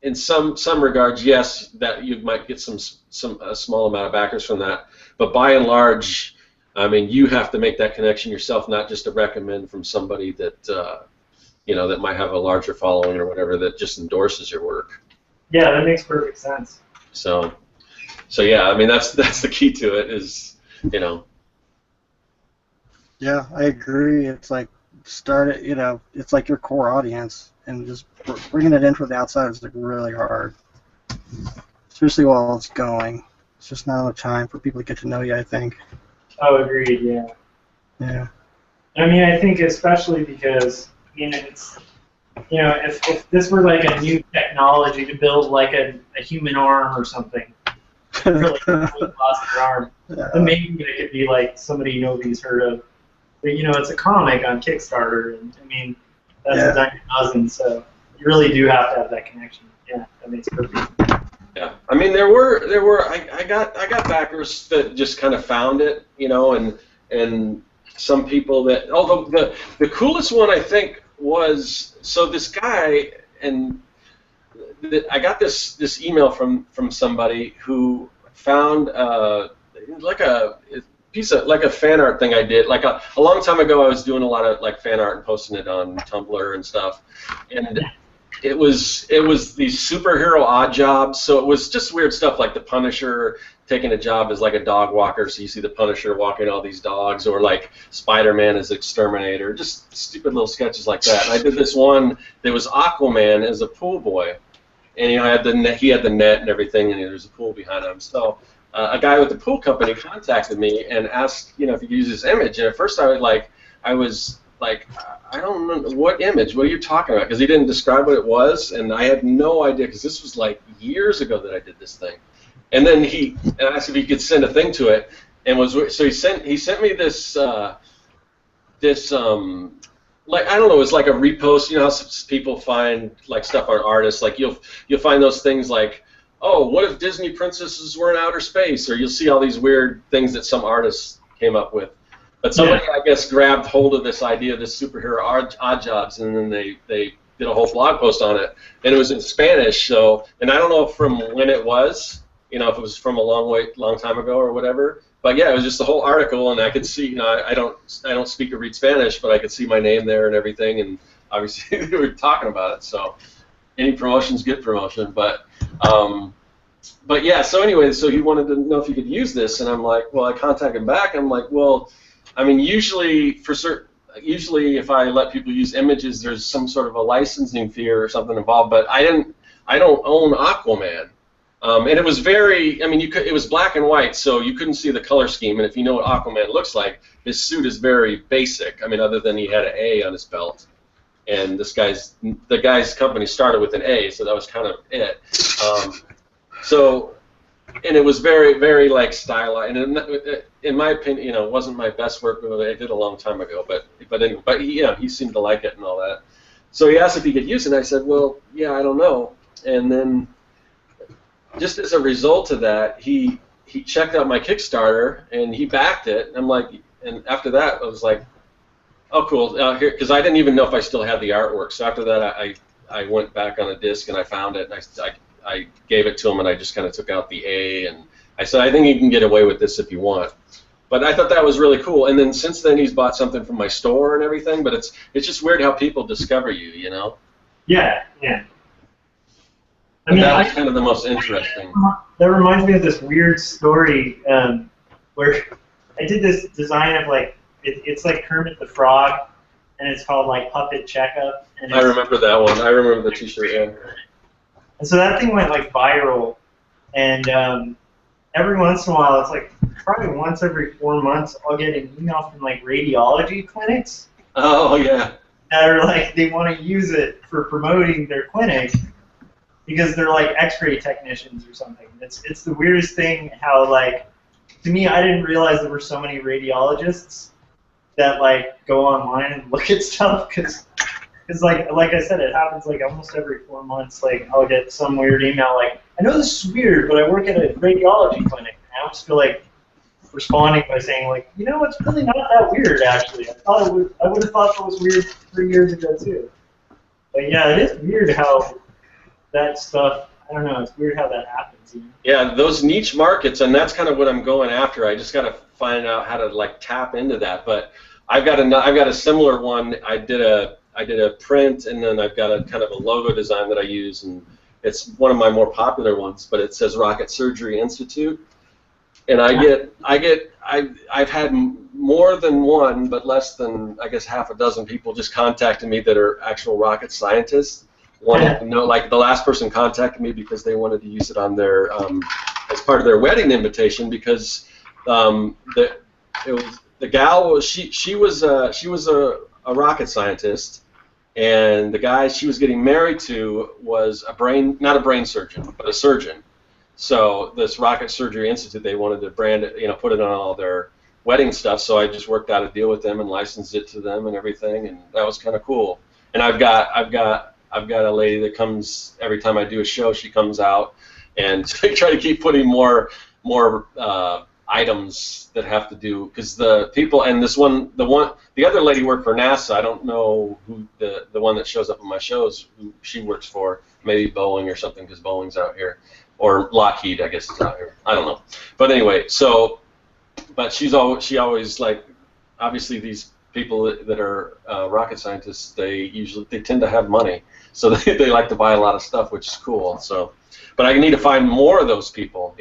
in some regards, yes, that you might get a small amount of backers from that. But by and large, I mean, you have to make that connection yourself, not just to recommend from somebody that you know, that might have a larger following or whatever that just endorses your work. Yeah, that makes perfect sense. So yeah, I mean, that's the key to it is, you know. Yeah, I agree. It's like start it, you know, it's like your core audience, and just bringing it in from the outside is like really hard, especially while it's going. It's just not enough time for people to get to know you, I think. Oh, agreed. Yeah. Yeah. I mean, I think especially because, you know, it's, you know, if this were like a new technology to build like a human arm or something, really lost their arm, then maybe it could be like somebody nobody's heard of. But, you know, it's a comic on Kickstarter, and I mean, that's a dime a dozen, so you really do have to have that connection. Yeah, that makes perfect sense. Yeah, I mean, there were I got backers that just kind of found it, you know, and some people that, although the coolest one I think was, so this guy, and I got this email from somebody who found like a piece of, like a fan art thing I did, like a long time ago. I was doing a lot of like fan art and posting it on Tumblr and stuff, and it was these superhero odd jobs. So it was just weird stuff like the Punisher taking a job as like a dog walker, so you see the Punisher walking all these dogs, or like Spider-Man as exterminator, just stupid little sketches like that. And I did this one that was Aquaman as a pool boy, and you know, he had the net and everything, and there was a pool behind him. So a guy with the pool company contacted me and asked, you know, if he could use this image. And at first I was like, I don't know, what image? What are you talking about? Because he didn't describe what it was, and I had no idea, because this was like years ago that I did this thing. And then he asked if he could send a thing to it, and so he sent me this like, I don't know, it's like a repost. You know how people find like stuff on artists, like you'll find those things like, oh, what if Disney princesses were in outer space? Or you'll see all these weird things that some artists came up with. But somebody, I guess, grabbed hold of this idea of this superhero odd jobs, and then they did a whole blog post on it. And it was in Spanish, so, and I don't know from when it was, you know, if it was from a long time ago or whatever. But yeah, it was just the whole article, and I could see, you know, I don't speak or read Spanish, but I could see my name there and everything, and obviously they were talking about it. So any promotion's good promotion, but yeah. So anyway, so he wanted to know if he could use this, and I'm like, well, I contacted him back. I'm like, well, I mean, usually if I let people use images, there's some sort of a licensing fee or something involved. But I don't own Aquaman. And it was very, I mean, it was black and white, so you couldn't see the color scheme. And if you know what Aquaman looks like, his suit is very basic. I mean, other than he had an A on his belt, and the guy's company started with an A, so that was kind of it. And it was very, very like stylized. And in my opinion, you know, it wasn't my best work. I did a long time ago, but anyway, he seemed to like it and all that. So he asked if he could use it, and I said, well, yeah, I don't know. And then, just as a result of that, he checked out my Kickstarter and he backed it. I'm like, and after that, I was like, oh, cool, here, because I didn't even know if I still had the artwork. So after that, I went back on a disc and I found it, and I gave it to him, and I just kind of took out the A, and I said, I think you can get away with this if you want. But I thought that was really cool. And then since then, he's bought something from my store and everything. But it's just weird how people discover you, you know? Yeah, yeah. I mean, that was kind of the most interesting. That reminds me of this weird story where I did this design of like, it's like Kermit the Frog, and it's called like Puppet Checkup. And I remember that one. I remember the T-shirt. Yeah. And so that thing went like viral, and every once in a while, it's like probably once every 4 months, I'll get an email from like radiology clinics. Oh yeah. That are like, they want to use it for promoting their clinic, because they're like X-ray technicians or something. It's the weirdest thing how, like, to me, I didn't realize there were so many radiologists, that like go online and look at stuff because like I said, it happens like almost every 4 months. Like I'll get some weird email like, I know this is weird, but I work at a radiology clinic. And I almost feel like responding by saying like, you know, it's really not that weird actually. I would have thought that was weird 3 years ago too. But yeah, it is weird how that stuff. I don't know. It's weird how that happens. You know? Yeah, those niche markets, and that's kind of what I'm going after. I just got to find out how to like tap into that. But I've got a similar one. I did a print, and then I've got a kind of a logo design that I use, and it's one of my more popular ones. But it says Rocket Surgery Institute, and I've had more than one, but less than I guess half a dozen people just contacted me that are actual rocket scientists. Wanted to know, like the last person contacted me because they wanted to use it on their as part of their wedding invitation because the gal was she was a rocket scientist, and the guy she was getting married to was not a brain surgeon but a surgeon. So this Rocket Surgery Institute, they wanted to brand it, put it on all their wedding stuff. So I just worked out a deal with them and licensed it to them and everything, and that was kind of cool. And I've got a lady that comes every time I do a show. She comes out, and I try to keep putting more items that have to do because the people and the other lady worked for NASA. I don't know who the one that shows up on my shows who she works for. Maybe Boeing or something because Boeing's out here, or Lockheed I guess is out here. I don't know. But anyway, but she always like obviously these people that are rocket scientists, they tend to have money, so they like to buy a lot of stuff, which is cool. So, but I need to find more of those people,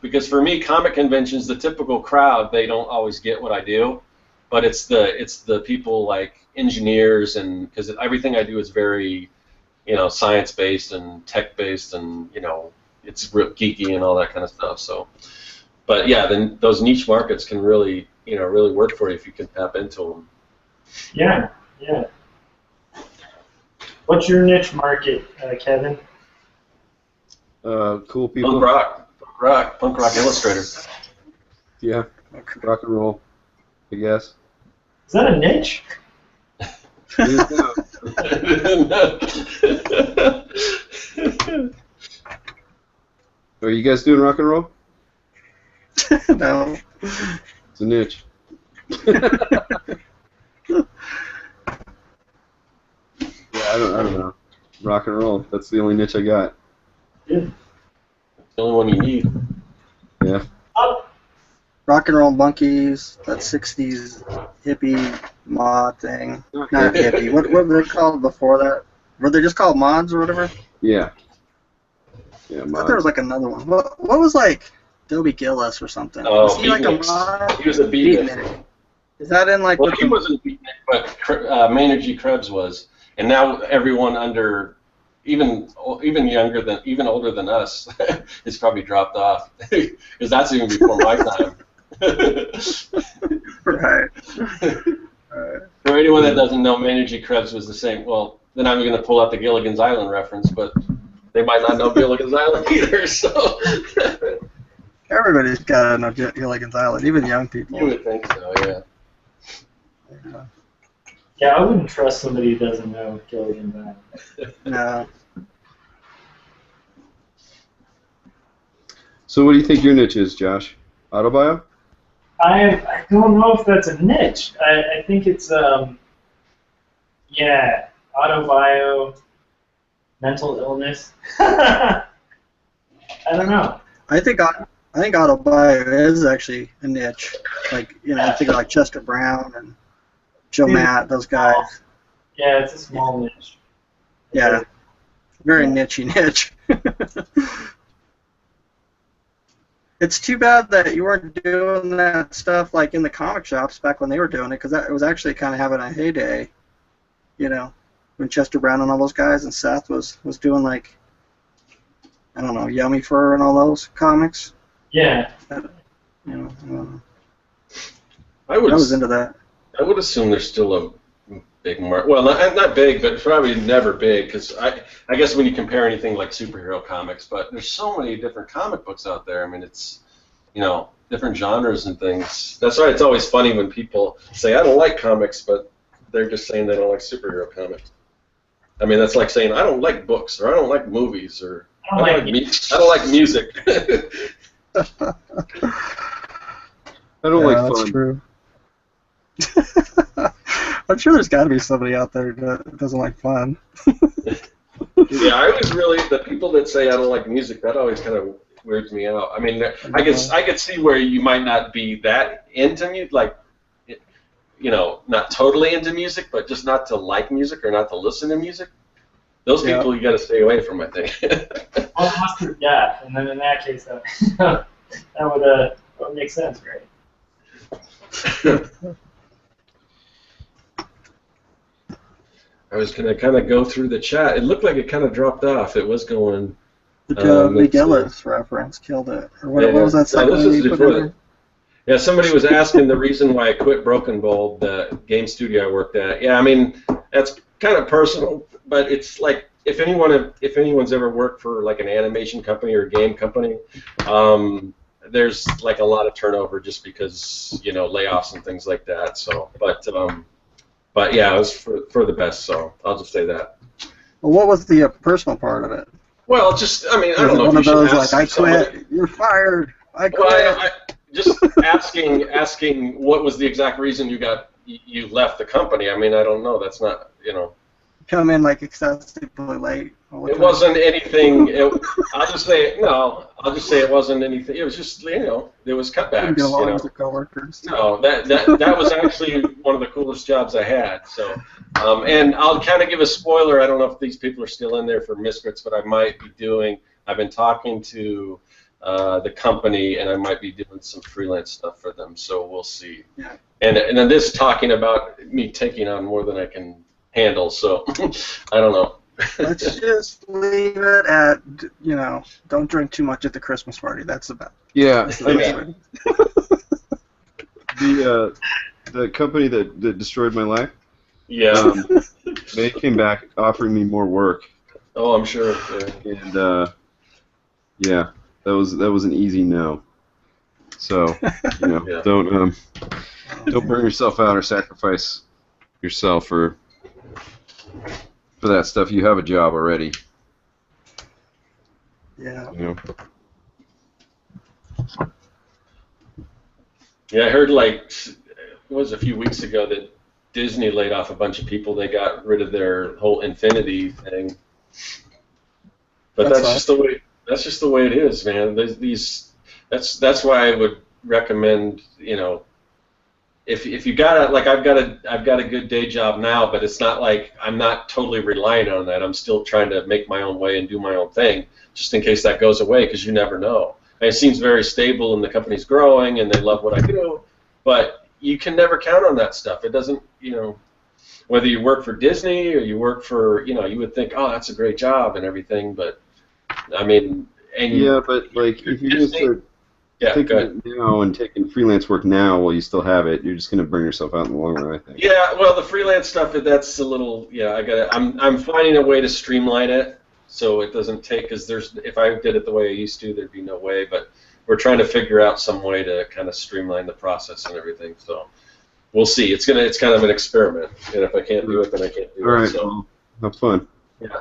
because for me, comic conventions, the typical crowd, they don't always get what I do, but it's the people like engineers, and because everything I do is very, science based and tech based, and it's real geeky and all that kind of stuff. So, but yeah, then those niche markets can really really work for you if you can tap into them. Yeah, yeah. What's your niche market, Kevin? Cool people. Punk rock illustrators. Yeah, rock and roll, I guess. Is that a niche? Are you guys doing rock and roll? No. It's a niche. Yeah, I don't know. Rock and roll. That's the only niche I got. Yeah. It's the only one you need. Yeah. Rock and roll monkeys, that 60s hippie mod thing. Not hippie. What were they called before that? Were they just called mods or whatever? Yeah. Yeah, I mods. thought there was like another one. What was like Dobie Gillis or something? Oh, was he like a Beatniks. mod? He was a Beatnik. Beatnik. Is that in like? Well, he wasn't Beatnik, but Maynard G. Krebs was, and now everyone under, even older than us, is probably dropped off because that's even before my time. Right. For anyone that doesn't know, Maynard G. Krebs was the same. Well, then I'm going to pull out the Gilligan's Island reference, but they might not know Gilligan's Island either. So Everybody's got to know Gilligan's Island, even young people. you would think so, yeah. Yeah, I wouldn't trust somebody who doesn't know Gilligan's Island. No. So what do you think your niche is, Josh? Autobio? I don't know if that's a niche. I think it's autobio, mental illness. I don't know. I think autobio is actually a niche. Like, I think of like Chester Brown and Joe Matt, those guys. Yeah, it's a small niche. Yeah. Very niche-y niche. It's too bad that you weren't doing that stuff like in the comic shops back when they were doing it, because it was actually kind of having a heyday, when Chester Brown and all those guys and Seth was doing like, I don't know, Yummy Fur and all those comics. Yeah. I I was into that. I would assume there's still a big market. Well, not big, but probably never big, because I guess when you compare anything like superhero comics, but there's so many different comic books out there. I mean, different genres and things. That's why it's always funny when people say, I don't like comics, but they're just saying they don't like superhero comics. I mean, that's like saying, I don't like books, or I don't like movies, or I don't like music. I don't like that's fun. true. I'm sure there's got to be somebody out there that doesn't like fun. Yeah, I was really, the people that say I don't like music, that always kind of weirds me out. I mean, I could see where you might not be that into music, like, not totally into music, but just not to like music or not to listen to music. Those people you got to stay away from, I think. Well, unless they're deaf, and then in that case, that would make sense, right? I was going to kind of go through the chat. It looked like it kind of dropped off. It was going. The Miguelis reference killed it. Or what was that second this one is you put in there? Yeah, somebody was asking the reason why I quit Broken Bulb, the game studio I worked at. Yeah, I mean, that's kind of personal, but it's like if anyone's ever worked for like an animation company or a game company, there's like a lot of turnover just because layoffs and things like that. So, but yeah, it was for the best. So I'll just say that. Well, what was the personal part of it? Well, just I mean, I don't know. One if of you those should like ask I somebody. quit, you're fired. I quit. Well, just asking what was the exact reason you left the company. I mean, I don't know. That's not Come in like excessively late. It wasn't anything. I'll just say it wasn't anything. It was just there was cutbacks. Get along with your coworkers. No, that was actually one of the coolest jobs I had. So, and I'll kind of give a spoiler. I don't know if these people are still in there for Misfits, but I might be doing. I've been talking to the company, and I might be doing some freelance stuff for them. So we'll see. Yeah. And then this talking about me taking on more than I can handle. So I don't know. Let's just leave it at don't drink too much at the Christmas party. That's about. Yeah. Yeah. The company that destroyed my life. Yeah. They came back offering me more work. Oh, I'm sure. Yeah. And yeah, that was an easy no. So Yeah. don't burn yourself out or sacrifice yourself for that stuff. You have a job already. Yeah. Yeah, I heard it was a few weeks ago that Disney laid off a bunch of people. They got rid of their whole Infinity thing. But that's just the way. That's just the way it is, man. That's why I would recommend, if you got I've got a good day job now, but it's not like I'm not totally relying on that. I'm still trying to make my own way and do my own thing, just in case that goes away, because you never know. And it seems very stable, and the company's growing, and they love what I do, but you can never count on that stuff. It doesn't, whether you work for Disney or you work for, you would think, oh, that's a great job and everything, but I mean, but like if you're gonna start thinking now and taking freelance work now while you still have it, you're just gonna burn yourself out in the long run, I think. Yeah, well, the freelance stuff, that's a little, I'm finding a way to streamline it so it doesn't take, because if I did it the way I used to, there'd be no way, but we're trying to figure out some way to kind of streamline the process and everything, so we'll see. It's kind of an experiment, and if I can't do it, then I can't do it. All right, So. well, have fun. Yeah.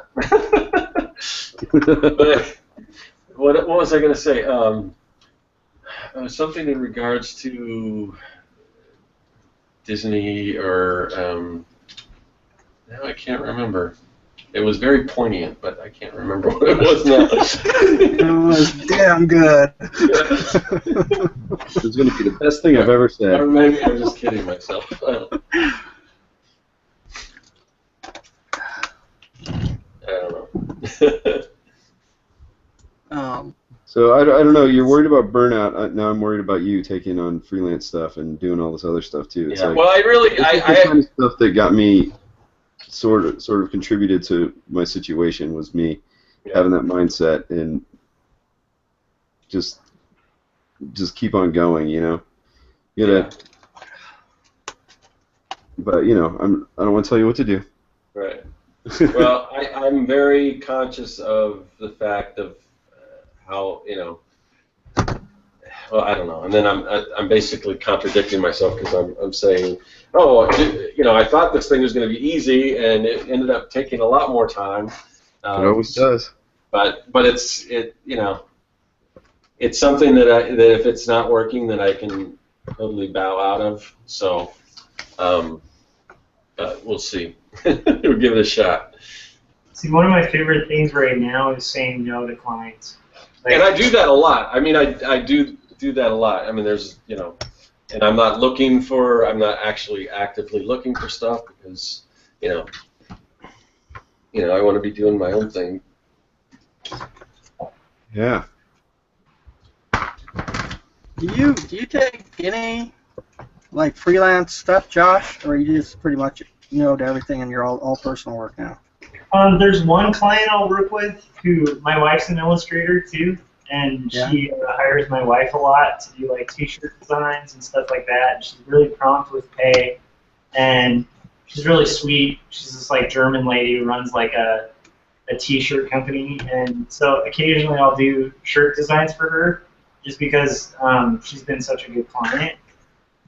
But what was I going to say? Something in regards to Disney or now I can't remember. It was very poignant, but I can't remember what it was now. It was damn good. It's going to be the best thing I've ever said. Or maybe I'm just kidding myself. I don't know. So I don't know. You're worried about burnout. Now I'm worried about you taking on freelance stuff and doing all this other stuff too. It's yeah. Like, Well, the kind of stuff that got me sort of contributed to my situation was me having that mindset and just keep on going. You gotta. But I don't want to tell you what to do. Right. Well, I'm very conscious of the fact of how, well, I don't know. And then I'm basically contradicting myself because I'm saying, oh, I thought this thing was going to be easy, and it ended up taking a lot more time. It always does. But it's it's something that if it's not working, then I can totally bow out of. So we'll see. We'll give it a shot. See, one of my favorite things right now is saying no to clients. Like, And I do that a lot. I mean, I do that a lot. I mean, there's, and I'm not actually actively looking for stuff because, I want to be doing my own thing. Yeah. Do you take any like freelance stuff, Josh, or you just pretty much to everything and you're all personal work now? There's one client I'll work with who my wife's an illustrator too, and she hires my wife a lot to do like T-shirt designs and stuff like that. And she's really prompt with pay, and she's really sweet. She's this like German lady who runs like a T-shirt company, and so occasionally I'll do shirt designs for her, just because she's been such a good client,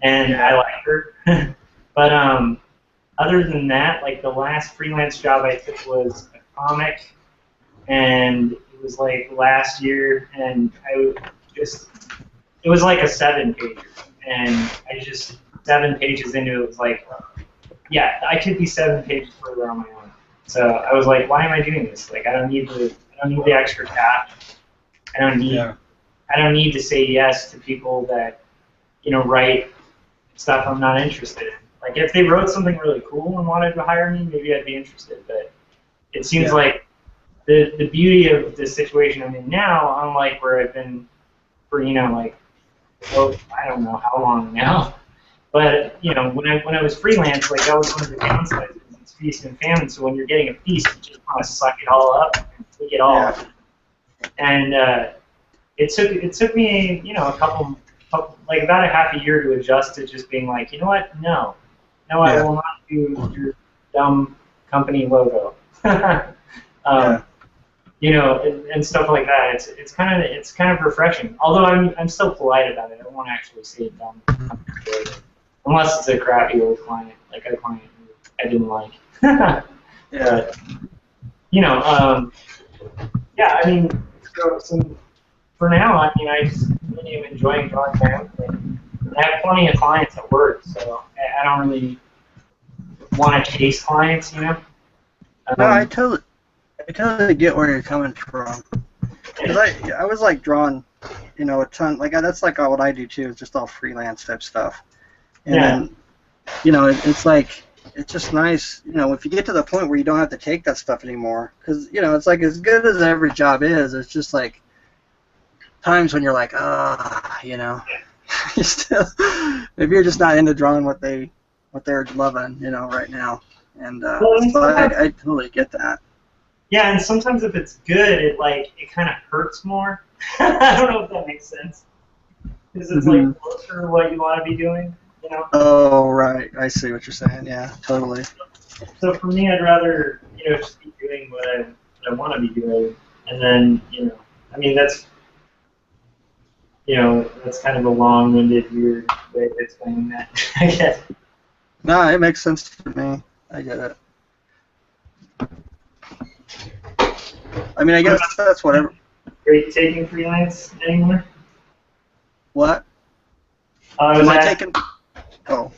and I like her. But other than that, like the last freelance job I took was a comic, and it was like last year, and it was like a 7-pager, and 7 pages into it was like, yeah, I could be 7 pages further on my own. So I was like, why am I doing this? Like I don't need the extra cash. I don't need to say yes to people that write stuff I'm not interested in. Like if they wrote something really cool and wanted to hire me, maybe I'd be interested. But it seems like the beauty of the situation I'm in now, unlike where I've been for I don't know how long now. But when I was freelance, like that was one of the downsides. It's feast and famine. So when you're getting a feast, you just want to suck it all up and take it all. Yeah. And it took me a couple like about a half a year to adjust to just being like, you know what, no, I will not do your dumb company logo. And stuff like that. It's kind of refreshing. Although I'm still polite about it. I won't actually say dumb unless it's a crappy old client, like a client I didn't like. I mean, so for now, I mean, I just really am enjoying drawing my own thing. I have plenty of clients at work, so I don't really want to chase clients, No, I totally get where you're coming from. Cause I was like drawing, a ton. Like that's like what I do too. It's just all freelance type stuff. And then, it's like it's just nice, if you get to the point where you don't have to take that stuff anymore. Because it's like as good as every job is, it's just like times when you're like, you still maybe you're just not into drawing what they're loving, right now. And so I totally get that. Yeah, and sometimes if it's good, it kind of hurts more. I don't know if that makes sense. Because it's like closer to what you want to be doing, Oh, right. I see what you're saying. Yeah, totally. So for me, I'd rather, just be doing what I want to be doing, and then, I mean, that's kind of a long-winded, weird way of explaining that, I guess. No, it makes sense to me. I get it. I mean, I guess that's whatever. Are you taking freelance anymore? What? Am I taking? Oh.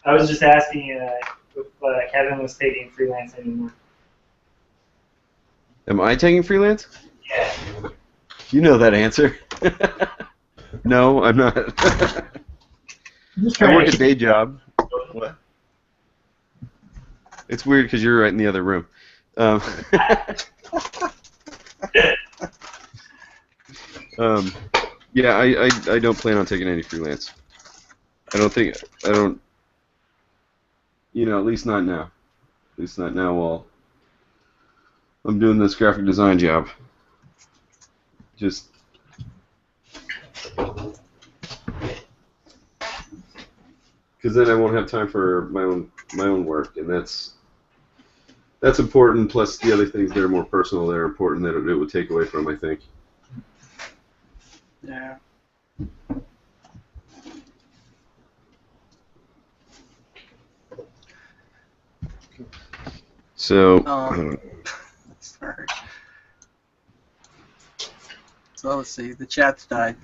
I was just asking if Kevin was taking freelance anymore. Am I taking freelance? Yeah. You know that answer. No, I'm not. I work a day job. What? It's weird because you're right in the other room. Yeah, I don't plan on taking any freelance. I don't, at least not now. At least not now while I'm doing this graphic design job. Just, because then I won't have time for my own work, and that's important, plus the other things that are more personal that are important that it would take away from, I think. Yeah. So, Sorry. So let's see. The chat's died.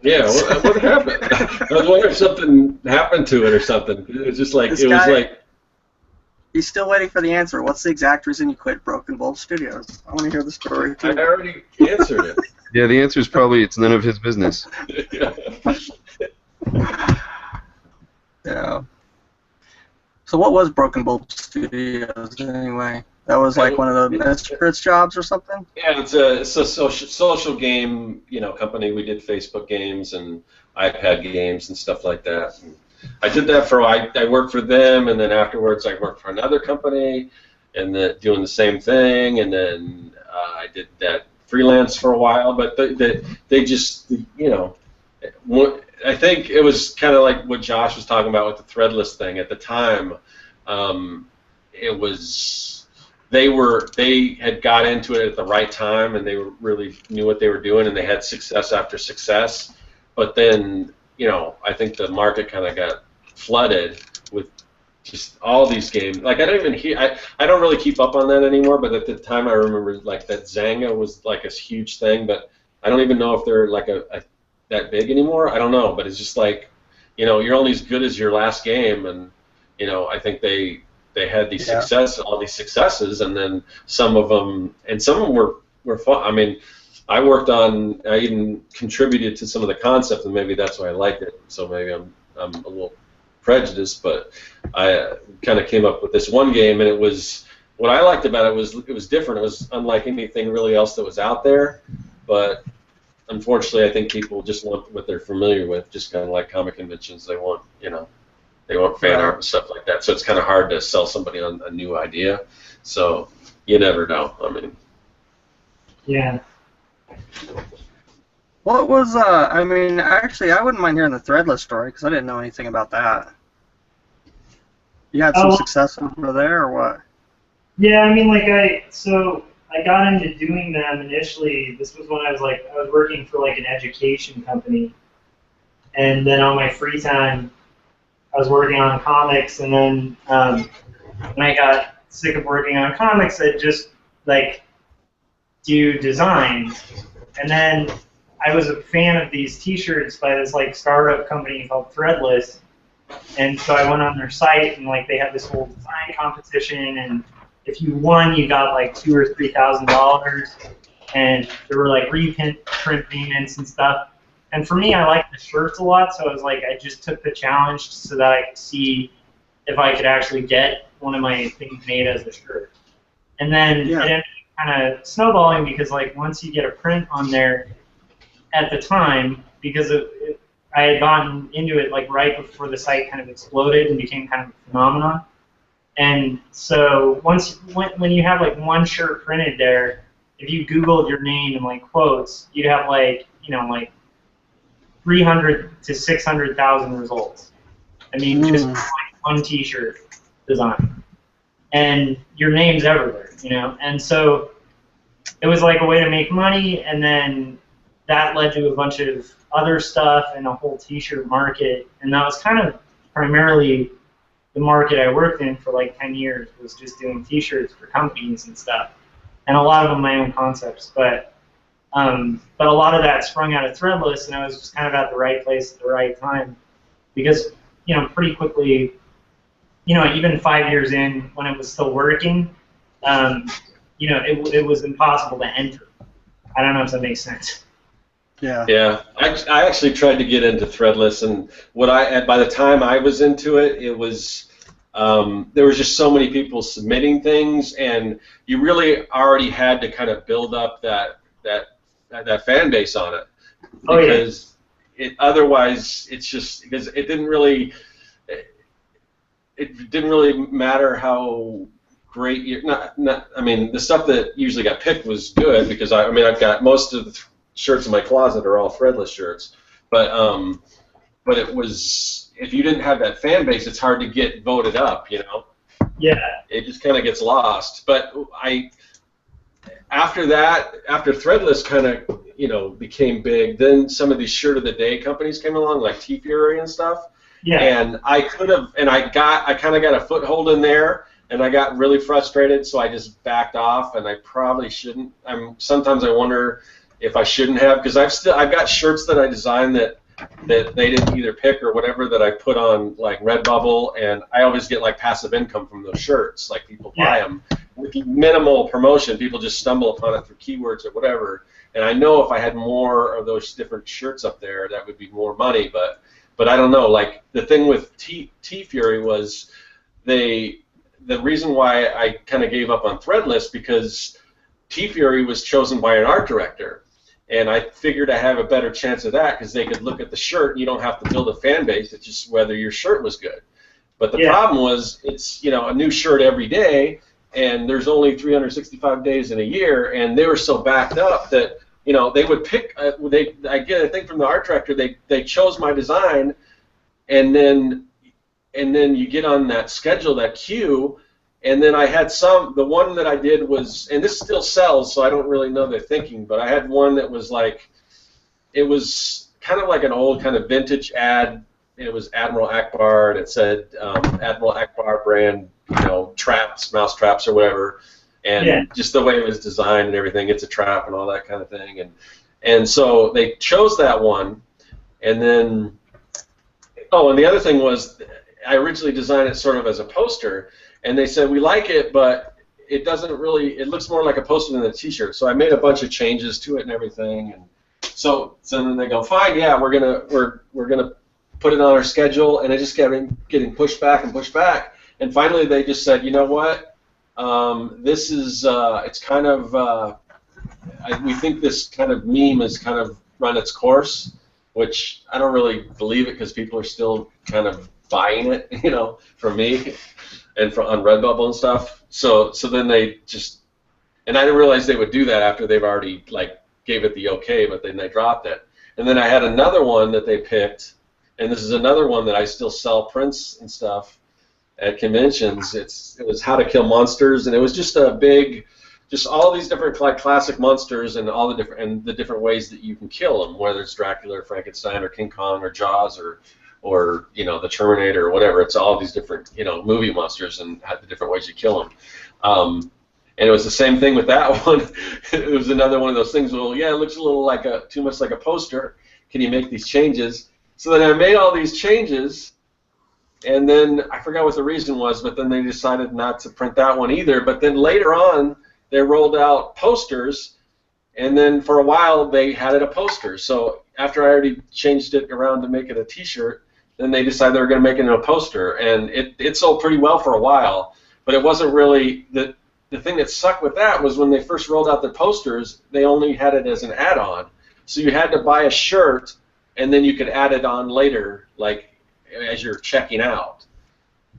Yeah, what happened? I was wondering if something happened to it or something. It was just like This it was guy- like. He's still waiting for the answer. What's the exact reason you quit Broken Bolt Studios? I want to hear the story I too. already answered it. yeah, the answer is probably it's none of his business. Yeah. So what was Broken Bolt Studios anyway? That was like one of the Chris jobs or something? Yeah, it's a social game, company. We did Facebook games and iPad games and stuff like that. And I did that I worked for them, and then afterwards I worked for another company, and doing the same thing, and then I did that freelance for a while. But they just, I think it was kind of like what Josh was talking about with the Threadless thing at the time. It was. They had got into it at the right time, and they really knew what they were doing, and they had success after success. But then, I think the market kind of got flooded with just all these games. Like I don't really keep up on that anymore. But at the time, I remember like that Zanga was like a huge thing. But I don't even know if they're like that big anymore. I don't know. But it's just like, you're only as good as your last game, and I think they had all these successes, and then some of them were fun. I mean, I even contributed to some of the concept, and maybe that's why I liked it. So maybe I'm a little prejudiced, but I kind of came up with this one game, and what I liked about it was different. It was unlike anything really else that was out there, but unfortunately, I think people just want what they're familiar with, just kind of like comic conventions. They want, They want fan art and stuff like that, so it's kind of hard to sell somebody on a new idea. So you never know. I mean, yeah. What was, actually, I wouldn't mind hearing the Threadless story, because I didn't know anything about that. You had some success over there, or what? Yeah, I mean, I got into doing them initially. This was when I was working for like an education company, and then on my free time, I was working on comics, and then when I got sick of working on comics, I'd just do designs. And then I was a fan of these T-shirts by this startup company called Threadless, and so I went on their site, and they had this whole design competition, and if you won, you got $2,000 or $3,000, and there were reprint payments and stuff. And for me, I like the shirts a lot, so I just took the challenge so that I could see if I could actually get one of my things made as a shirt. And then it ended up kind of snowballing because once you get a print on there, at the time, because I had gotten into it right before the site kind of exploded and became kind of a phenomenon. And so when you have one shirt printed there, if you Googled your name and quotes, you'd have 300 to 600,000 results. I mean, just one T-shirt design, and your name's everywhere, And so it was a way to make money, and then that led to a bunch of other stuff and a whole T-shirt market, and that was kind of primarily the market I worked in for 10 years, was just doing T-shirts for companies and stuff, and a lot of them my own concepts, but a lot of that sprung out of Threadless, and I was just kind of at the right place at the right time, because pretty quickly, even 5 years in, when it was still working, it was impossible to enter. I don't know if that makes sense. Yeah. Yeah, I actually tried to get into Threadless, and by the time I was into it, it was there was just so many people submitting things, and you really already had to kind of build up that fan base on it, because otherwise it's just because it didn't really matter how great I mean, the stuff that usually got picked was good, because I've got most of the shirts in my closet are all Threadless shirts, but it was, if you didn't have that fan base, it's hard to get voted up, Yeah. It just kind of gets lost. But after Threadless kind of became big. Then some of these shirt of the day companies came along, like T-Fury and stuff. Yeah. And I could have, and I kind of got a foothold in there, and I got really frustrated, so I just backed off. And I probably shouldn't. Sometimes I wonder if I shouldn't have, because I've got shirts that I designed that they didn't either pick or whatever, that I put on like Redbubble, and I always get like passive income from those shirts. Like people buy them with minimal promotion. People just stumble upon it through keywords or whatever. And I know if I had more of those different shirts up there, that would be more money. But I don't know. Like the thing with T-Fury was the reason why I kind of gave up on Threadless, because T-Fury was chosen by an art director. And I figured I have a better chance of that because they could look at the shirt and you don't have to build a fan base. It's just whether your shirt was good. But the problem was it's a new shirt every day, and there's only 365 days in a year, and they were so backed up that they would pick. I get a thing from the art director. They chose my design, and then you get on that schedule, that queue. And then I had the one that I did was, and this still sells, so I don't really know their thinking, but I had one that was like, it was kind of like an old kind of vintage ad. It was Admiral Akbar, and it said Admiral Akbar brand, traps, mouse traps or whatever, and just the way it was designed and everything, it's a trap and all that kind of thing. And so they chose that one, and then, and the other thing was, I originally designed it sort of as a poster, and they said, we like it, but it doesn't really, it looks more like a poster than a t-shirt. So I made a bunch of changes to it and everything. And so then they go, fine, yeah, we're gonna put it on our schedule, and it just kept getting pushed back and pushed back. And finally they just said, you know what, this is, it's kind of, we think this kind of meme has kind of run its course, which I don't really believe it because people are still kind of buying it, from me. And on Redbubble and stuff. So then they just, and I didn't realize they would do that after they've already gave it the okay, but then they dropped it. And then I had another one that they picked, and this is another one that I still sell prints and stuff at conventions. It was How to Kill Monsters, and it was just a big, just all these different classic monsters and all the different ways that you can kill them, whether it's Dracula or Frankenstein or King Kong or Jaws or the Terminator or whatever. It's all these different movie monsters and the different ways you kill them. And it was the same thing with that one. It was another one of those things. Well, yeah, it looks a little too much like a poster. Can you make these changes? So then I made all these changes, and then I forgot what the reason was. But then they decided not to print that one either. But then later on, they rolled out posters, and then for a while they had it a poster. So after I already changed it around to make it a T-shirt, then they decided they were going to make it a poster, and it sold pretty well for a while. But it wasn't really the thing that sucked with that was when they first rolled out the posters, they only had it as an add-on. So you had to buy a shirt, and then you could add it on later, as you're checking out.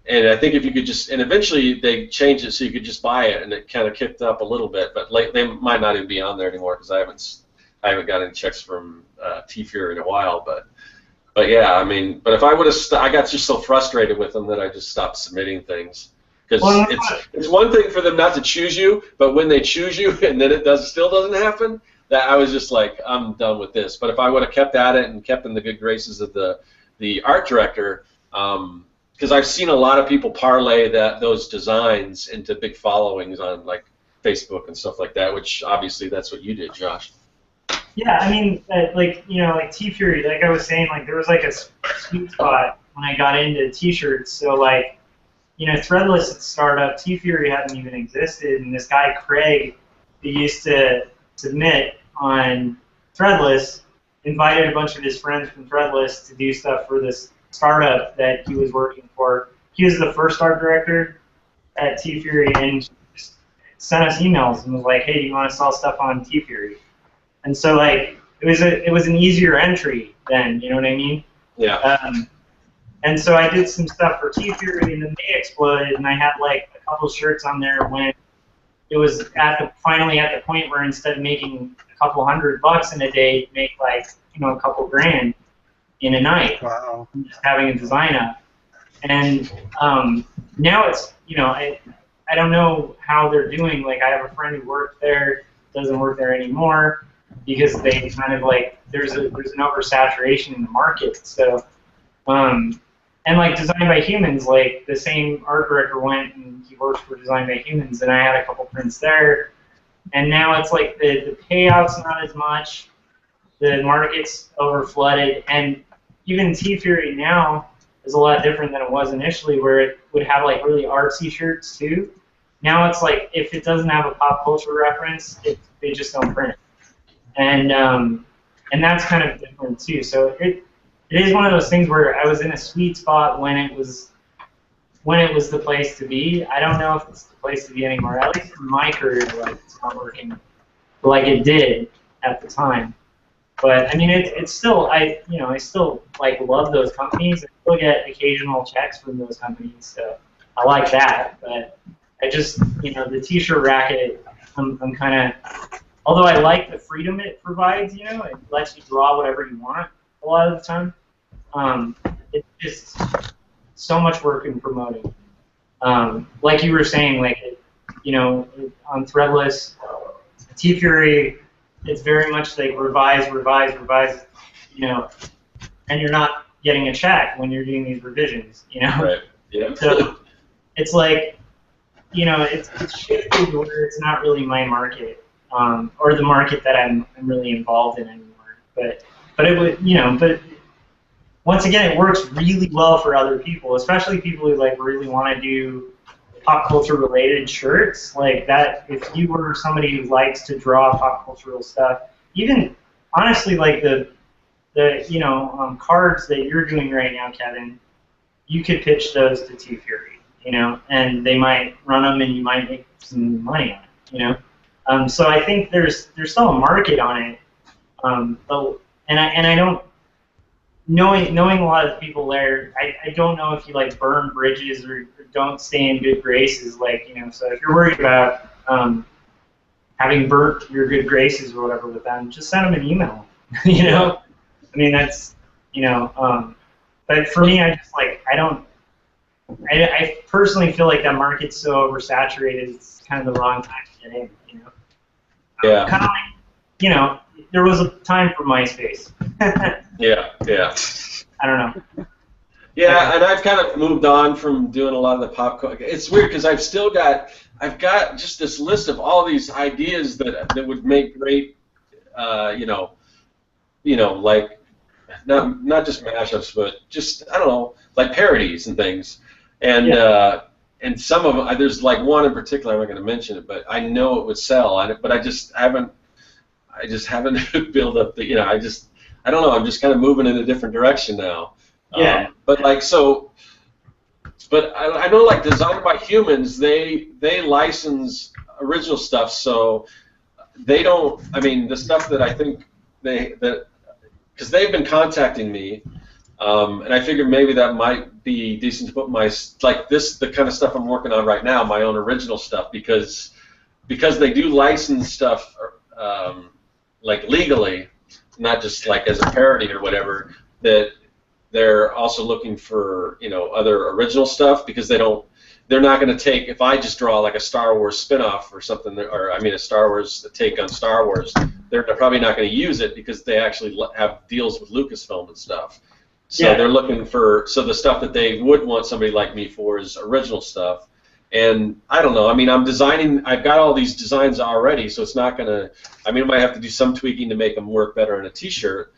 And I think if you could just, and eventually they changed it so you could just buy it, and it kind of kicked up a little bit. But they might not even be on there anymore because I haven't got any checks from T-Fury in a while. But yeah, I mean, but if I would have, I got just so frustrated with them that I just stopped submitting things. Because it's one thing for them not to choose you, but when they choose you and then it still doesn't happen, that I was just like, I'm done with this. But if I would have kept at it and kept in the good graces of the art director, because I've seen a lot of people parlay those designs into big followings on Facebook and stuff like that, which obviously that's what you did, Josh. Yeah, I mean, like T-Fury, like I was saying, there was a sweet spot when I got into T-shirts. So Threadless at startup, T-Fury hadn't even existed, and this guy Craig, who used to submit on Threadless, invited a bunch of his friends from Threadless to do stuff for this startup that he was working for. He was the first art director at T-Fury, and just sent us emails and was like, "Hey, do you want to sell stuff on T-Fury?" And so it was an easier entry then, you know what I mean? Yeah. And so I did some stuff for T-Fury, and then they exploded, and I had a couple shirts on there when it was finally at the point where instead of making a couple $100 in a day, you make a couple grand in a night. Wow. Just having a design up. And now it's, I don't know how they're doing. I have a friend who worked there, doesn't work there anymore. because they kind of like there's an oversaturation in the market. So, and like Design by Humans, like the same art director went and he worked for Design by Humans, and I had a couple prints there, and now it's like the payout's not as much, the market's overflooded, and even T-Fury now is a lot different than it was initially, where it would have like really artsy shirts too. Now it's like if it doesn't have a pop culture reference, they just don't print it. And that's kind of different too. So it is one of those things where I was in a sweet spot when it was the place to be. I don't know if it's the place to be anymore. At least in my career, like it's not working like it did at the time. But I mean, it's still I still like love those companies. I still get occasional checks from those companies, so I like that. But I just the T-shirt racket, I'm kind of, although I like the freedom it provides, it lets you draw whatever you want a lot of the time. It's just so much work in promoting. Like you were saying, like on Threadless, T-Fury, it's very much like revise, and you're not getting a check when you're doing these revisions, Right. Yeah. So it's like, it's shifted where it's not really my market, or the market that I'm really involved in anymore. But it would, but once again, it works really well for other people, especially people who like really want to do pop culture related shirts like that. If you were somebody who likes to draw pop cultural stuff, even honestly like the cards that you're doing right now, Kevin, you could pitch those to T-Fury, and they might run them and you might make some money on it, so I think there's still a market on it, but I don't. Knowing a lot of people there, I don't know if you like burn bridges or don't stay in good graces, so if you're worried about having burnt your good graces or whatever with them, just send them an email, I mean, that's, but for me, I just like, I personally feel like that market's so oversaturated, it's kind of the wrong time to get in, Yeah. Kind of like, there was a time for MySpace. Yeah. I don't know. Yeah, and I've kind of moved on from doing a lot of the pop culture. It's weird because I've got just this list of all these ideas that would make great, like not just mashups, but just I don't know, like parodies and things. And some of them, there's like one in particular. I'm not going to mention it, but I know it would sell. But I just haven't built up the, I don't know. I'm just kind of moving in a different direction now. Yeah. But I know like Design by Humans, they license original stuff, so they don't. I mean, the stuff that I think because they've been contacting me, and I figured maybe that might be decent to put the kind of stuff I'm working on right now, my own original stuff, because they do license stuff like legally, not just like as a parody or whatever, that they're also looking for other original stuff, because they're not going to take, if I just draw like a Star Wars spin-off or something, or I mean a Star Wars take on Star Wars, they're probably not going to use it because they actually have deals with Lucasfilm and stuff. So they're looking for, the stuff that they would want somebody like me for is original stuff. And I don't know, I mean, I've got all these designs already, so it's not going to, I mean, I might have to do some tweaking to make them work better in a t-shirt,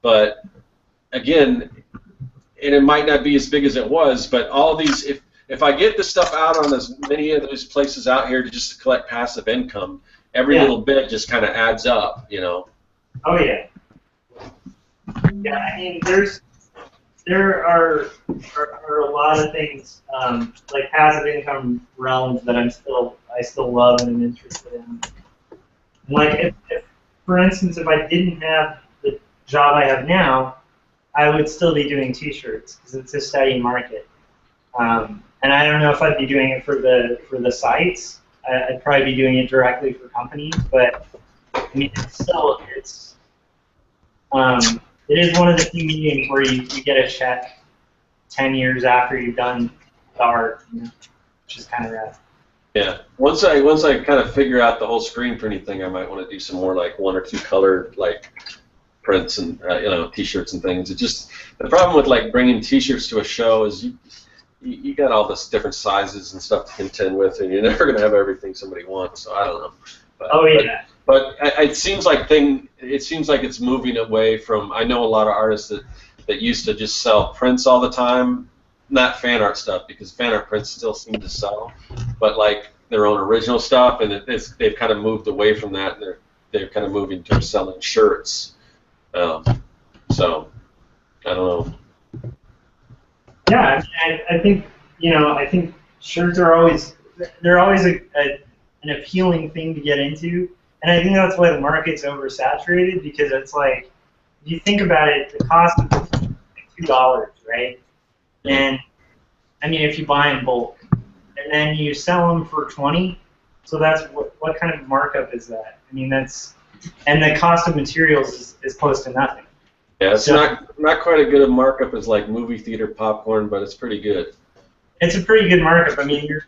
but again, and it might not be as big as it was, but all these, if I get this stuff out on as many of those places out here to collect passive income, every little bit just kind of adds up, Oh yeah. Yeah, I mean, there are a lot of things like passive income realms that I still love and am interested in. Like if for instance, if I didn't have the job I have now, I would still be doing T-shirts because it's a steady market. And I don't know if I'd be doing it for the sites. I'd probably be doing it directly for companies, but I mean, it is one of the few mediums where you get a check 10 years after you've done the art, which is kind of rad. Yeah. Once I kind of figure out the whole screen printing thing, I might want to do some more like 1 or 2 colored like prints and T-shirts and things. It just the problem with like bringing T-shirts to a show is you got all this different sizes and stuff to contend with, and you're never gonna have everything somebody wants. So I don't know. But it seems like it's moving away from. I know a lot of artists that used to just sell prints all the time, not fan art stuff because fan art prints still seem to sell, but like their own original stuff, and they've kind of moved away from that. And they're kind of moving towards selling shirts. So I don't know. Yeah, I think I think shirts are always an appealing thing to get into, and I think that's why the market's oversaturated because it's like if you think about it, the cost of it is like $2, right? And I mean if you buy in bulk, and then you sell them for 20, so that's what kind of markup is that? I mean and the cost of materials is close to nothing. Yeah, it's not quite as good a markup as like movie theater popcorn, but it's pretty good. It's a pretty good markup. I mean, you're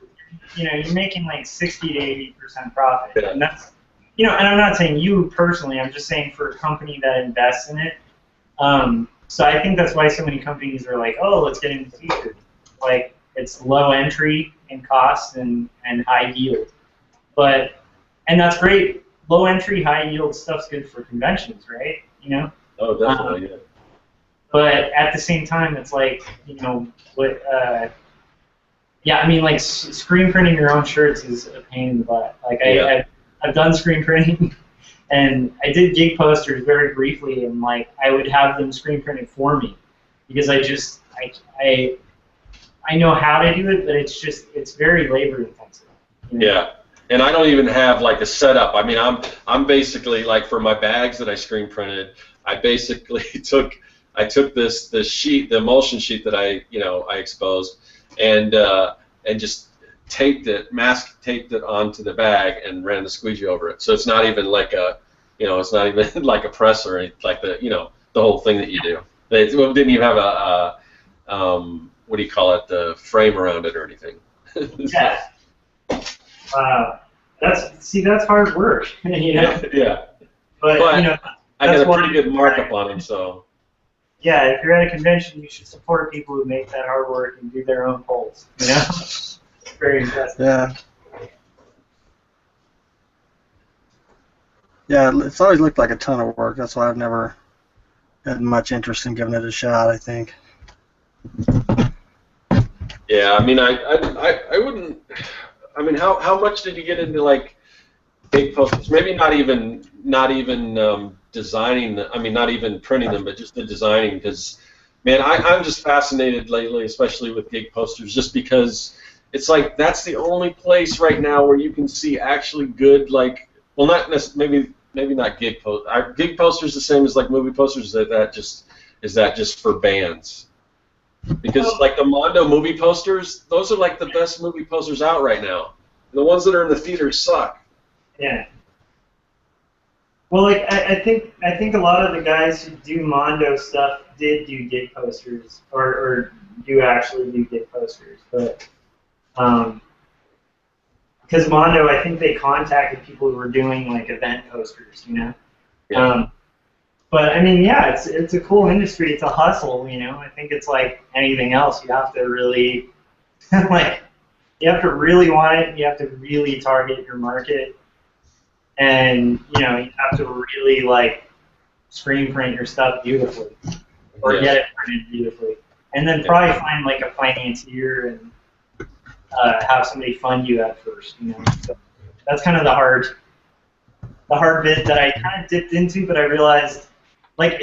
making like 60 to 80% profit, Yeah. and that's and I'm not saying you personally. I'm just saying for a company that invests in it. So I think that's why so many companies are like, oh, let's get into t-shirts. Like it's low entry in cost and high yield, and that's great. Low entry, high yield stuff's good for conventions, right? Oh, definitely, yeah. But at the same time, it's like, what? Yeah, I mean, like screen printing your own shirts is a pain in the butt. Like I've done screen printing, and I did gig posters very briefly, and like I would have them screen printed for me because I know how to do it, but it's very labor intensive. Yeah. And I don't even have like a setup. I mean, I'm basically like for my bags that I screen printed, I basically took the sheet, the emulsion sheet that I exposed, and just mask taped it onto the bag and ran the squeegee over it. So it's not even like it's not even like a press or anything, like the whole thing that you do. It didn't even have a what do you call it, the frame around it or anything. Yeah. That's hard work. Yeah. But I got a pretty good markup on them, so. Yeah, if you're at a convention, you should support people who make that hard work and do their own polls. It's very impressive. Yeah. Yeah, it's always looked like a ton of work. That's why I've never had much interest in giving it a shot, I think. Yeah, I mean, I wouldn't. I mean, how much did you get into like gig posters? Maybe not even designing. I mean, not even printing them, but just the designing. Because, man, I'm just fascinated lately, especially with gig posters, just because it's like that's the only place right now where you can see actually good, like, well, not necessarily, maybe not gig posters. Are gig posters the same as like movie posters? Is that just for bands? Because like the Mondo movie posters, those are like the best movie posters out right now. The ones that are in the theaters suck. Yeah. Well, like I think a lot of the guys who do Mondo stuff did do gig posters, or do actually do gig posters, but because Mondo, I think they contacted people who were doing like event posters, Yeah. But I mean, yeah, it's a cool industry. It's a hustle, I think it's like anything else. You have to really, you have to really want it. You have to really target your market, and you have to really like screen print your stuff beautifully, or get it printed beautifully, and then probably find like a financier and have somebody fund you at first. So that's kind of the hard bit that I kind of dipped into, but I realized. Like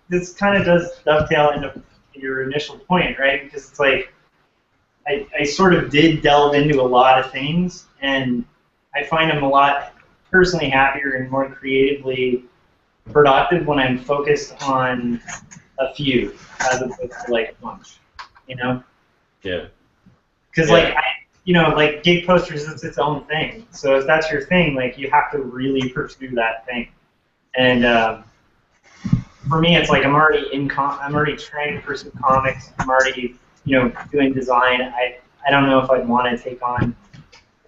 this kind of does dovetail into your initial point, right? Because it's like I sort of did delve into a lot of things, and I find I'm a lot personally happier and more creatively productive when I'm focused on a few as opposed to like a bunch, Yeah. Because like gig posters is its own thing. So if that's your thing, like you have to really pursue that thing, and for me, it's like I'm already trying to pursue comics. I'm already, doing design. I don't know if I'd want to take on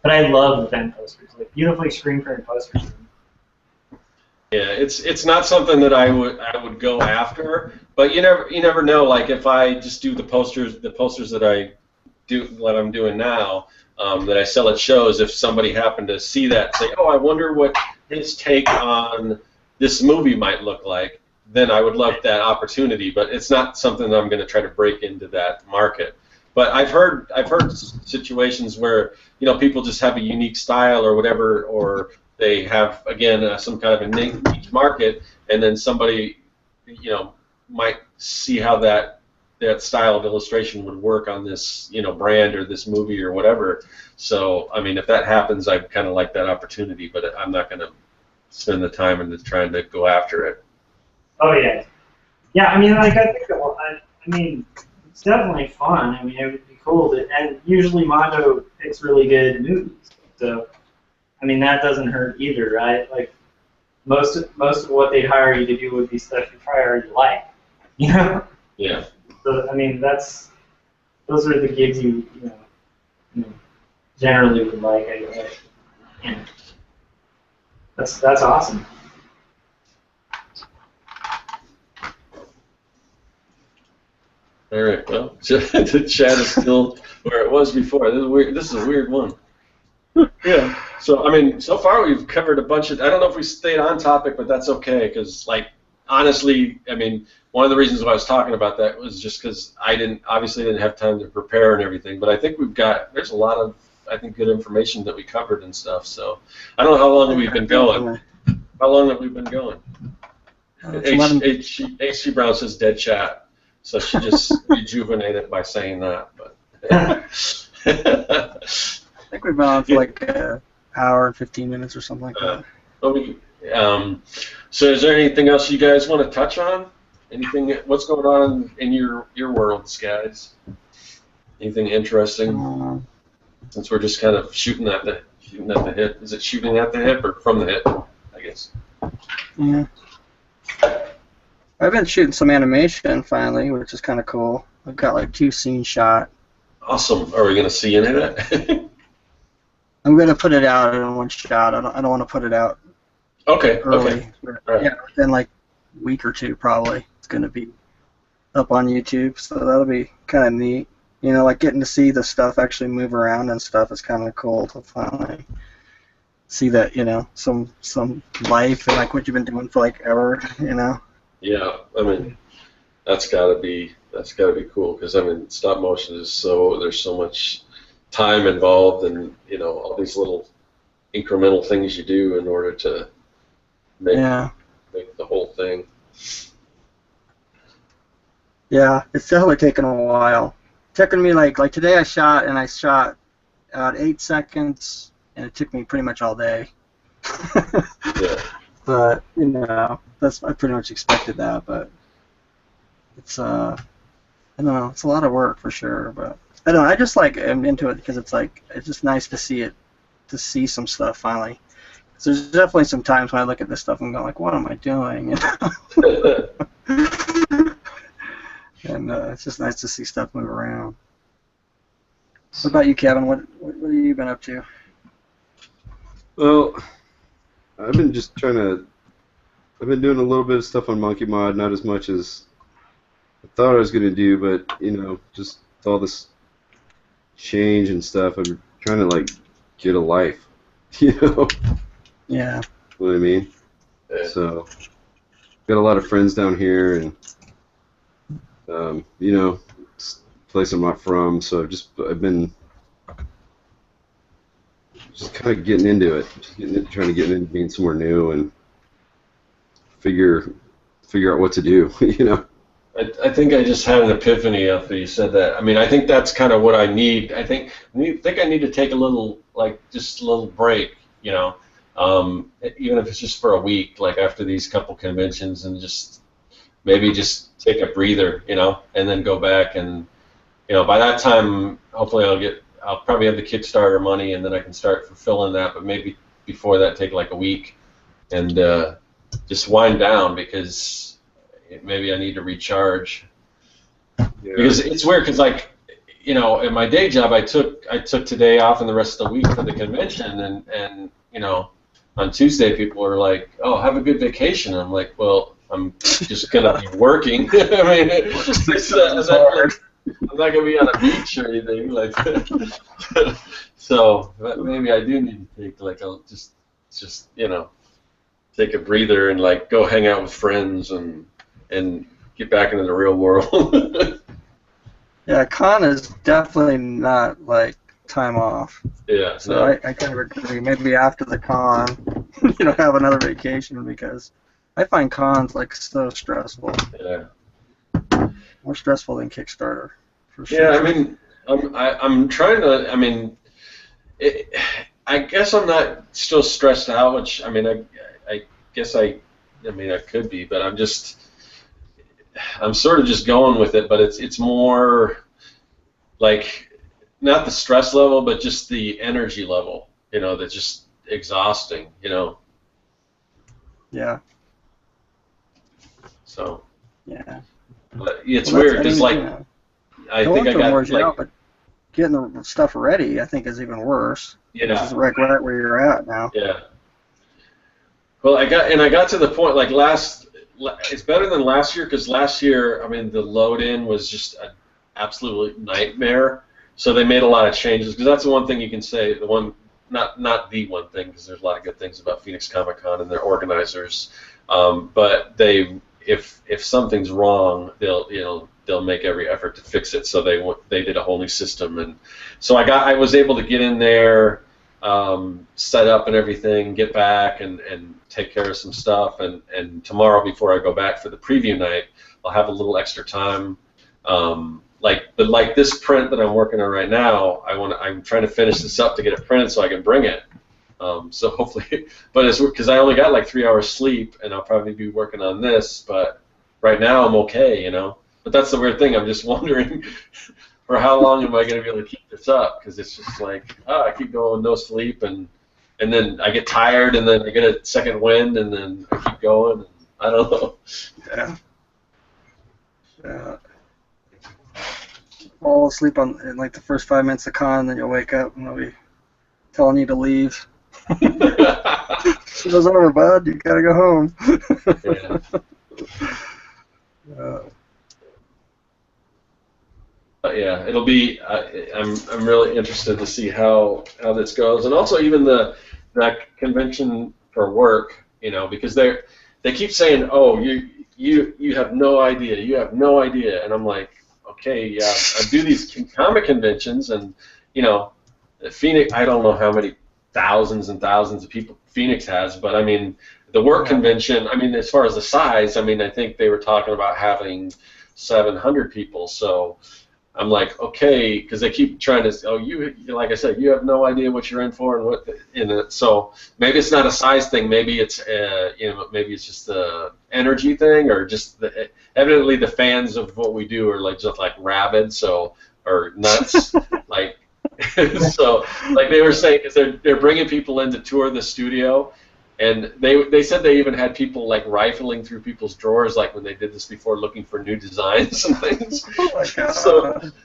But I love event posters, like beautifully screen printed posters. Yeah, it's not something that I would go after, but you never know. Like if I just do the posters that I'm doing now, that I sell at shows. If somebody happened to see that and say, "Oh, I wonder what his take on this movie might look like," then I would love that opportunity. But it's not something that I'm going to try to break into that market. But I've heard situations where people just have a unique style or whatever, or they have again some kind of a niche market, and then somebody might see how that style of illustration would work on this brand or this movie or whatever. So I mean, if that happens, I kind of like that opportunity, but I'm not going to spend the time into trying to go after it. Oh yeah, yeah. I mean, like I think I mean, it's definitely fun. I mean, it would be cool to, and usually Mondo picks really good movies, so I mean that doesn't hurt either, right? Like most of what they'd hire you to do would be stuff you probably already like, Yeah. So I mean those are the gigs you generally would like. That's awesome. All right. Well, the chat is still where it was before. This is a weird one. Yeah. So I mean, so far we've covered a bunch of. I don't know if we stayed on topic, but that's okay because, like, honestly, I mean, one of the reasons why I was talking about that was just because I obviously didn't have time to prepare and everything. But I think there's a lot of, I think, good information that we covered and stuff. So I don't know how long we've been going. How long have we been going? H.C. Brown says dead chat. So she just rejuvenated by saying that. But I think we've been on for like an hour and 15 minutes or something like that. So is there anything else you guys want to touch on? Anything? What's going on in your worlds, guys? Anything interesting? Since we're just kind of shooting at the hip. Is it shooting at the hip or from the hip? I guess. Yeah. I've been shooting some animation finally, which is kind of cool. I've got like 2 scenes shot. Awesome. Are we going to see any of that? I'm going to put it out in one shot. I don't want to put it out early. Okay. Right. Yeah, within like a week or 2 probably. It's going to be up on YouTube, so that'll be kind of neat. Like getting to see the stuff actually move around and stuff is kind of cool to finally see that, some life and like what you've been doing for like ever, Yeah, I mean, that's gotta be cool because I mean, stop motion is there's so much time involved and all these little incremental things you do in order to make the whole thing. Yeah, it's definitely taken a while. Taken me like today I shot about 8 seconds and it took me pretty much all day. Yeah. But I pretty much expected that. But it's I don't know, it's a lot of work for sure. But I don't know, I just like am into it because it's just nice to see some stuff finally. So there's definitely some times when I look at this stuff and go like, what am I doing? And it's just nice to see stuff move around. What about you, Kevin? What have you been up to? Well, I've been doing a little bit of stuff on Monkey Mod, not as much as I thought I was going to do, but, just with all this change and stuff, I'm trying to, like, get a life, Yeah. What I mean? So, got a lot of friends down here, and, place I'm not from, so I've been just kind of getting into it, trying to get into being somewhere new and figure out what to do, I think I just had an epiphany after you said that. I mean, I think that's kind of what I need. I think I need to take a little, just a little break, even if it's just for a week, like after these couple conventions, and maybe just take a breather, and then go back and, by that time, hopefully I'll probably have the Kickstarter money, and then I can start fulfilling that. But maybe before that, take like a week and just wind down because maybe I need to recharge. Yeah. Because it's weird, because you know, in my day job, I took today off and the rest of the week for the convention, and you know, on Tuesday people were like, "Oh, have a good vacation." And I'm like, "Well, I'm just gonna be working." I mean, I'm not gonna be on a beach or anything like that. So maybe I do need to take like a just you know, take a breather and like go hang out with friends and get back into the real world. Yeah, con is definitely not like time off. Yeah. So No. I kind of agree. Maybe after the con, you know, have another vacation, because I find cons like so stressful. Yeah. More stressful than Kickstarter, for sure. Yeah, I mean, I'm trying to. I mean, I guess I'm not still stressed out, which I mean, I guess I mean I could be, but I'm sort of just going with it. But it's more like not the stress level, but just the energy level. You know, that's just exhausting. You know. Yeah. So. Yeah. But it's weird because like I think I got like. Out, but getting the stuff ready, I think, is even worse. Yeah. This is right where you're at now. Yeah. Well, I got to the point like it's better than last year, because last year, I mean, the load in was just an absolute nightmare. So they made a lot of changes, because that's the one thing you can say. The one, not the one thing, because there's a lot of good things about Phoenix Comic Con and their organizers. But if something's wrong, they'll make every effort to fix it. So they did a whole new system, and so I was able to get in there, set up and everything, get back and take care of some stuff, and tomorrow before I go back for the preview night, I'll have a little extra time. But like this print that I'm working on right now, I'm trying to finish this up to get it printed so I can bring it. So hopefully, but it's because I only got like 3 hours sleep, and I'll probably be working on this. But right now I'm okay, you know. But that's the weird thing. I'm just wondering, for how long am I going to be able to keep this up? Because it's just like, I keep going, no sleep, and then I get tired, and then I get a second wind, and then I keep going. And I don't know. Yeah. Yeah. Fall asleep in like the first 5 minutes of con, then you'll wake up and they'll be telling you to leave. Show's over, bud. You gotta go home. Yeah. Yeah, it'll be. I'm really interested to see how this goes, and also even that convention for work, you know, because they keep saying, oh, you have no idea, and I'm like, okay, yeah, I do these comic conventions, and you know, Phoenix. I don't know how many thousands and thousands of people Phoenix has, but I mean, the work convention. I mean, as far as the size, I mean, I think they were talking about having 700 people, so. I'm like, okay, because they keep trying to, like I said, you have no idea what you're in for and what in it. So maybe it's not a size thing. Maybe it's, maybe it's just the energy thing, or just evidently the fans of what we do are like just like rabid, or nuts, like. So like they were saying, because they're bringing people in to tour the studio. And they said they even had people like rifling through people's drawers, like when they did this before, looking for new designs and things. Oh my God.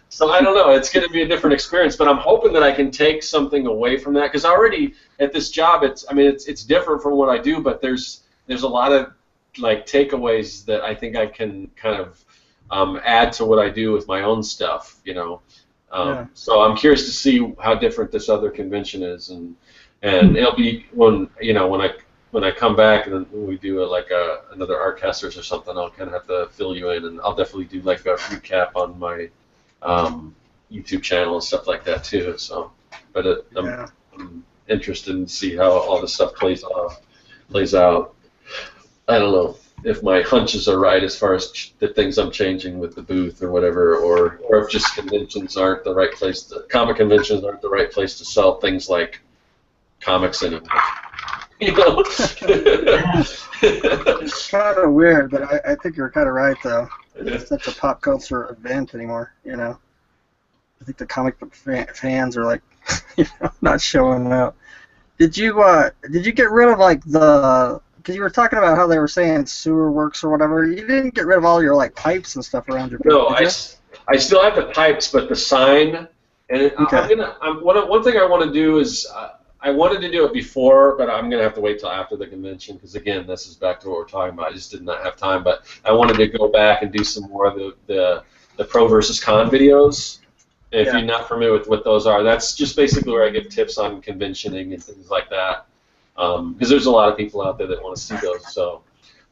So I don't know. It's going to be a different experience, but I'm hoping that I can take something away from that, because already at this job, it's different from what I do, but there's a lot of like takeaways that I think I can kind of add to what I do with my own stuff, you know. So I'm curious to see how different this other convention is, and it'll be when I come back and then we do another Artcasters or something, I'll kind of have to fill you in, and I'll definitely do like a recap on my YouTube channel and stuff like that too. So, but I'm interested to see how all this stuff plays out. I don't know if my hunches are right as far as the things I'm changing with the booth or whatever, or if just conventions aren't the right place. Comic conventions aren't the right place to sell things like comics anymore. You know? It's kind of weird, but I think you're kind of right, though. It's such a pop culture event anymore, you know. I think the comic book fans are like, not showing up. Did you get rid of like because you were talking about how they were saying sewer works or whatever. You didn't get rid of all your like pipes and stuff around your booth. No, I still have the types, but the sign, and Okay. one thing I want to do is I wanted to do it before, but I'm gonna have to wait till after the convention because again, this is back to what we're talking about. I just did not have time, but I wanted to go back and do some more of the pro versus con videos. If Yeah. you're not familiar with what those are, that's just basically where I give tips on conventioning and things like that. Because there's a lot of people out there that want to see those. So,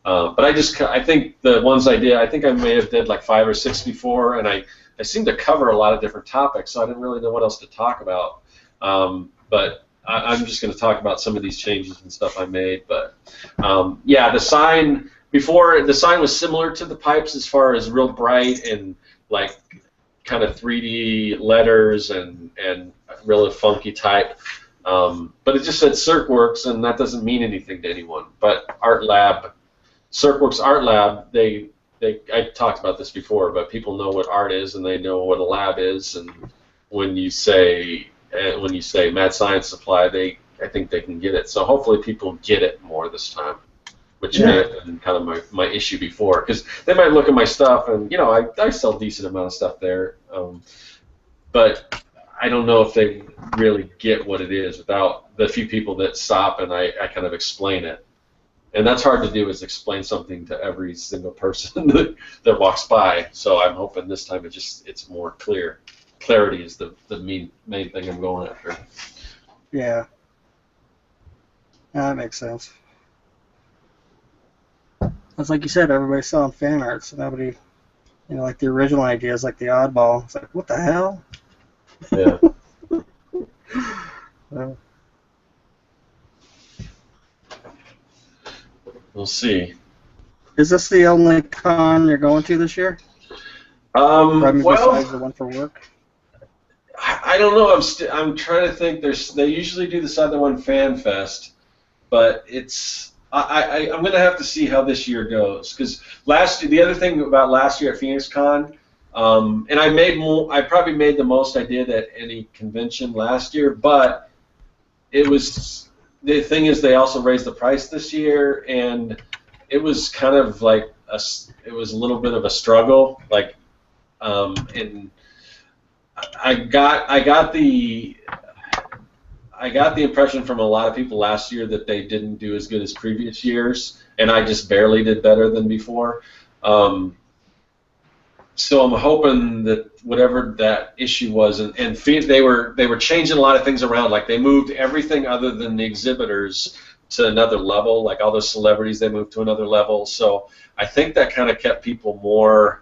but I think the ones I did, I think I may have did like 5 or 6 before, and I seem to cover a lot of different topics, so I didn't really know what else to talk about. But I'm just going to talk about some of these changes and stuff I made. But yeah, the sign before the sign was similar to the pipes as far as real bright and like kind of 3D letters and really funky type. But it just said Serkworks, and that doesn't mean anything to anyone. But Serkworks Art Lab, I talked about this before, but people know what art is and they know what a lab is. And when you say Mad Science Supply, I think they can get it. So hopefully people get it more this time, which may have been kind of my issue before, because they might look at my stuff and I sell a decent amount of stuff there, but I don't know if they really get what it is without the few people that stop and I kind of explain it. And that's hard to do, is explain something to every single person that walks by. So I'm hoping this time it's more clear. Clarity is the main thing I'm going after. Yeah. That makes sense. It's like you said, everybody's selling fan art, so nobody, like the original idea is like the oddball. It's like, what the hell? Yeah. We'll see. Is this the only con you're going to this year? Besides the one for work? I don't know. I'm trying to think. They usually do this other one, Fan Fest, but I'm going to have to see how this year goes, because the other thing about last year at Phoenix Con, and I probably made the most I did at any convention last year, but the thing is they also raised the price this year, and it was kind of like it was a little bit of a struggle, like, and I got the impression from a lot of people last year that they didn't do as good as previous years, and I just barely did better than before. So I'm hoping that whatever that issue was, and they were changing a lot of things around. Like they moved everything other than the exhibitors to another level. Like all those celebrities, they moved to another level. So I think that kind of kept people more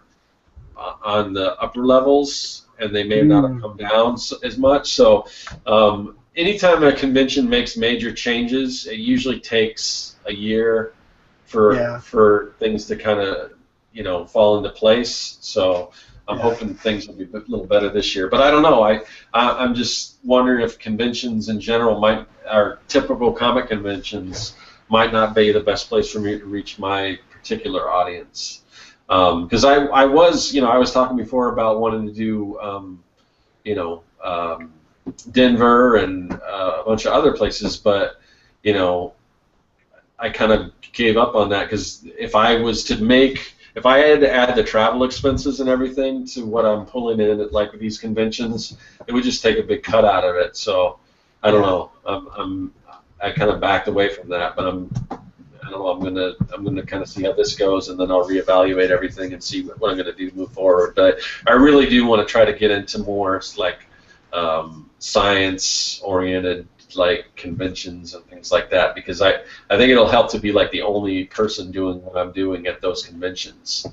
on the upper levels, and they may not have come down as much. So anytime a convention makes major changes, it usually takes a year for things to kind of fall into place. So I'm hoping things will be a little better this year. But I don't know. I'm just wondering if conventions in general our typical comic conventions might not be the best place for me to reach my particular audience. Because I was talking before about wanting to do Denver and a bunch of other places, but I kind of gave up on that, because if I had to add the travel expenses and everything to what I'm pulling in at like these conventions, it would just take a big cut out of it. So I don't know. I kind of backed away from that, but I don't know. I'm gonna kind of see how this goes, and then I'll reevaluate everything and see what I'm gonna do to move forward. But I really do want to try to get into more like science-oriented like conventions and things like that, because I think it'll help to be like the only person doing what I'm doing at those conventions,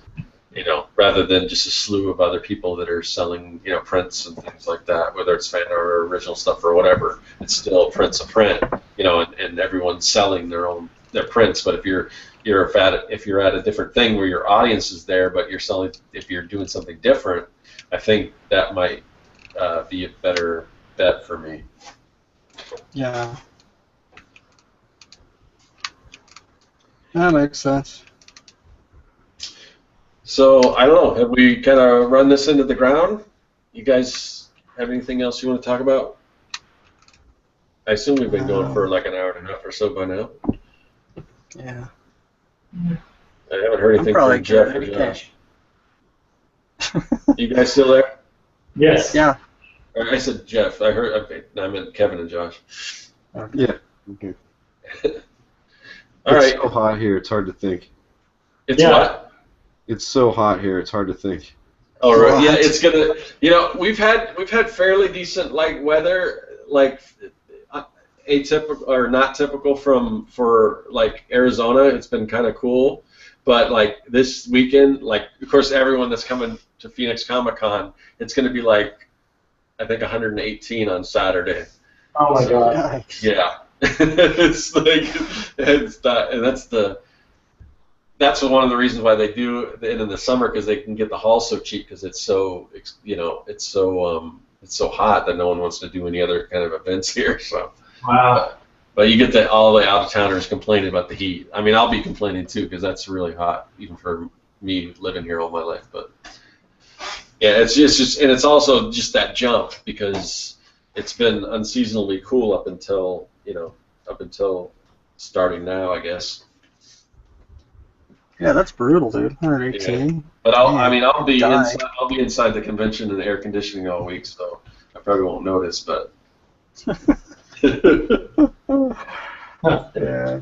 rather than just a slew of other people that are selling prints and things like that, whether it's fan or original stuff or whatever. It's still print's a print, and everyone's selling their prints. But if you're at a different thing where your audience is there, but if you're doing something different, I think that might be a better bet for me. Yeah. That makes sense. So I don't know. Have we kind of run this into the ground? You guys have anything else you want to talk about? I assume we've been going for like an hour and a half or so by now. Yeah. I haven't heard anything from Jeff or Josh. You guys still there? Yes. Yeah. I said Jeff. I heard. Okay, I meant Kevin and Josh. Yeah. Okay. All It's right. so hot here. It's hard to think. It's Yeah. what? It's so hot here. It's hard to think. Oh right. Yeah, What? it's gonna. You know, we've had fairly decent light weather, like atypical or not typical for like Arizona. It's been kind of cool, but like this weekend, like of course everyone that's coming to Phoenix Comic Con, it's gonna be like I think 118 on Saturday. Oh my God. Yikes. Yeah, it's like it's not, and that's one of the reasons why they do it in the summer, because they can get the hall so cheap because it's so it's so hot that no one wants to do any other kind of events here. So, Wow. but you get all the out of towners complaining about the heat. I mean, I'll be complaining too because that's really hot even for me living here all my life. But yeah, it's just and it's also just that jump because it's been unseasonably cool up until starting now, I guess. Yeah, that's brutal, dude. 118. But I'll be die. inside. I'll be inside the convention in air conditioning all week, so I probably won't notice. But Yeah.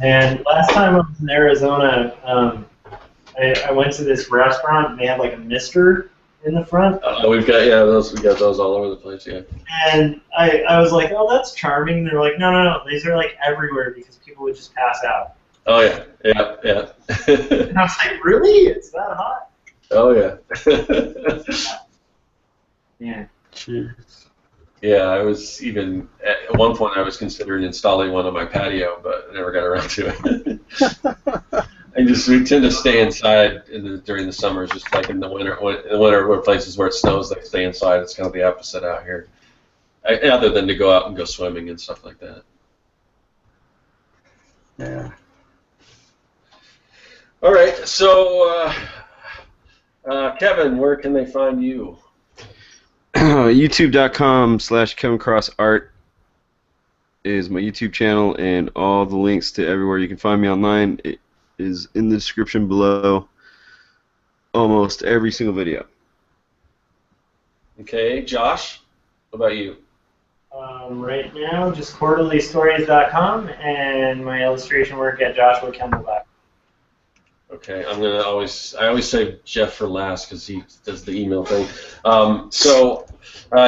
And last time I was in Arizona, I went to this restaurant and they had like a mister in the front. we got those all over the place. Yeah. And I was like, oh, that's charming. And they're like, no, these are like everywhere because people would just pass out. Oh yeah. And I was like, really? It's that hot? Oh yeah. Yeah. Jeez. Yeah, I was even at one point I was considering installing one on my patio, but I never got around to it. We tend to stay inside during the summers, just like in the winter. In the winter, where places where it snows, they stay inside. It's kind of the opposite out here, other than to go out and go swimming and stuff like that. Yeah. All right, so Kevin, where can they find you? YouTube.com/KevinCrossArt is my YouTube channel, and all the links to everywhere you can find me online is in the description below almost every single video. Okay, Josh, what about you? Right now, just quarterlystories.com and my illustration work at joshuakemble.com. Okay, I always say Jeff for last because he does the email thing. So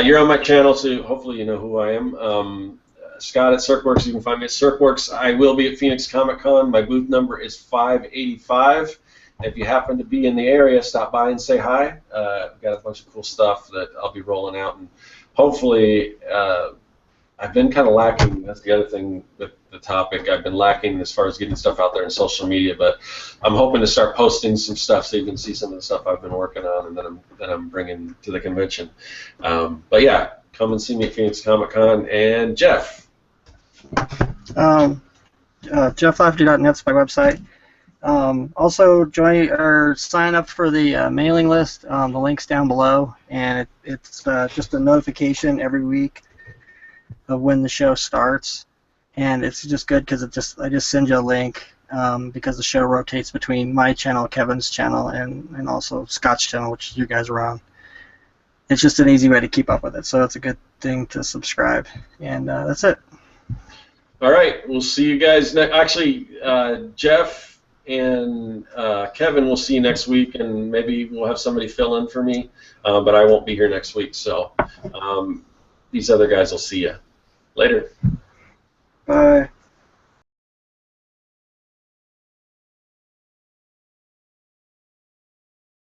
you're on my channel, so hopefully you know who I am. Scott at Serkworks. You can find me at Serkworks. I will be at Phoenix Comic Con. My booth number is 585. If you happen to be in the area, stop by and say hi. I've got a bunch of cool stuff that I'll be rolling out, and hopefully I've been kind of lacking. That's the other thing with the topic. I've been lacking as far as getting stuff out there in social media, but I'm hoping to start posting some stuff so you can see some of the stuff I've been working on and that I'm bringing to the convention. But yeah, come and see me at Phoenix Comic Con. And Jeff. JeffLafferty.net's my website. Also, join or sign up for the mailing list. The link's down below, and it's just a notification every week of when the show starts, and it's just good because I just send you a link because the show rotates between my channel, Kevin's channel, and also Scott's channel, which you guys are on. It's just an easy way to keep up with it, so it's a good thing to subscribe, and that's it. All right, we'll see you guys next. Actually, Jeff and Kevin, we'll see you next week, and maybe we'll have somebody fill in for me, but I won't be here next week, so these other guys will see you later. Bye.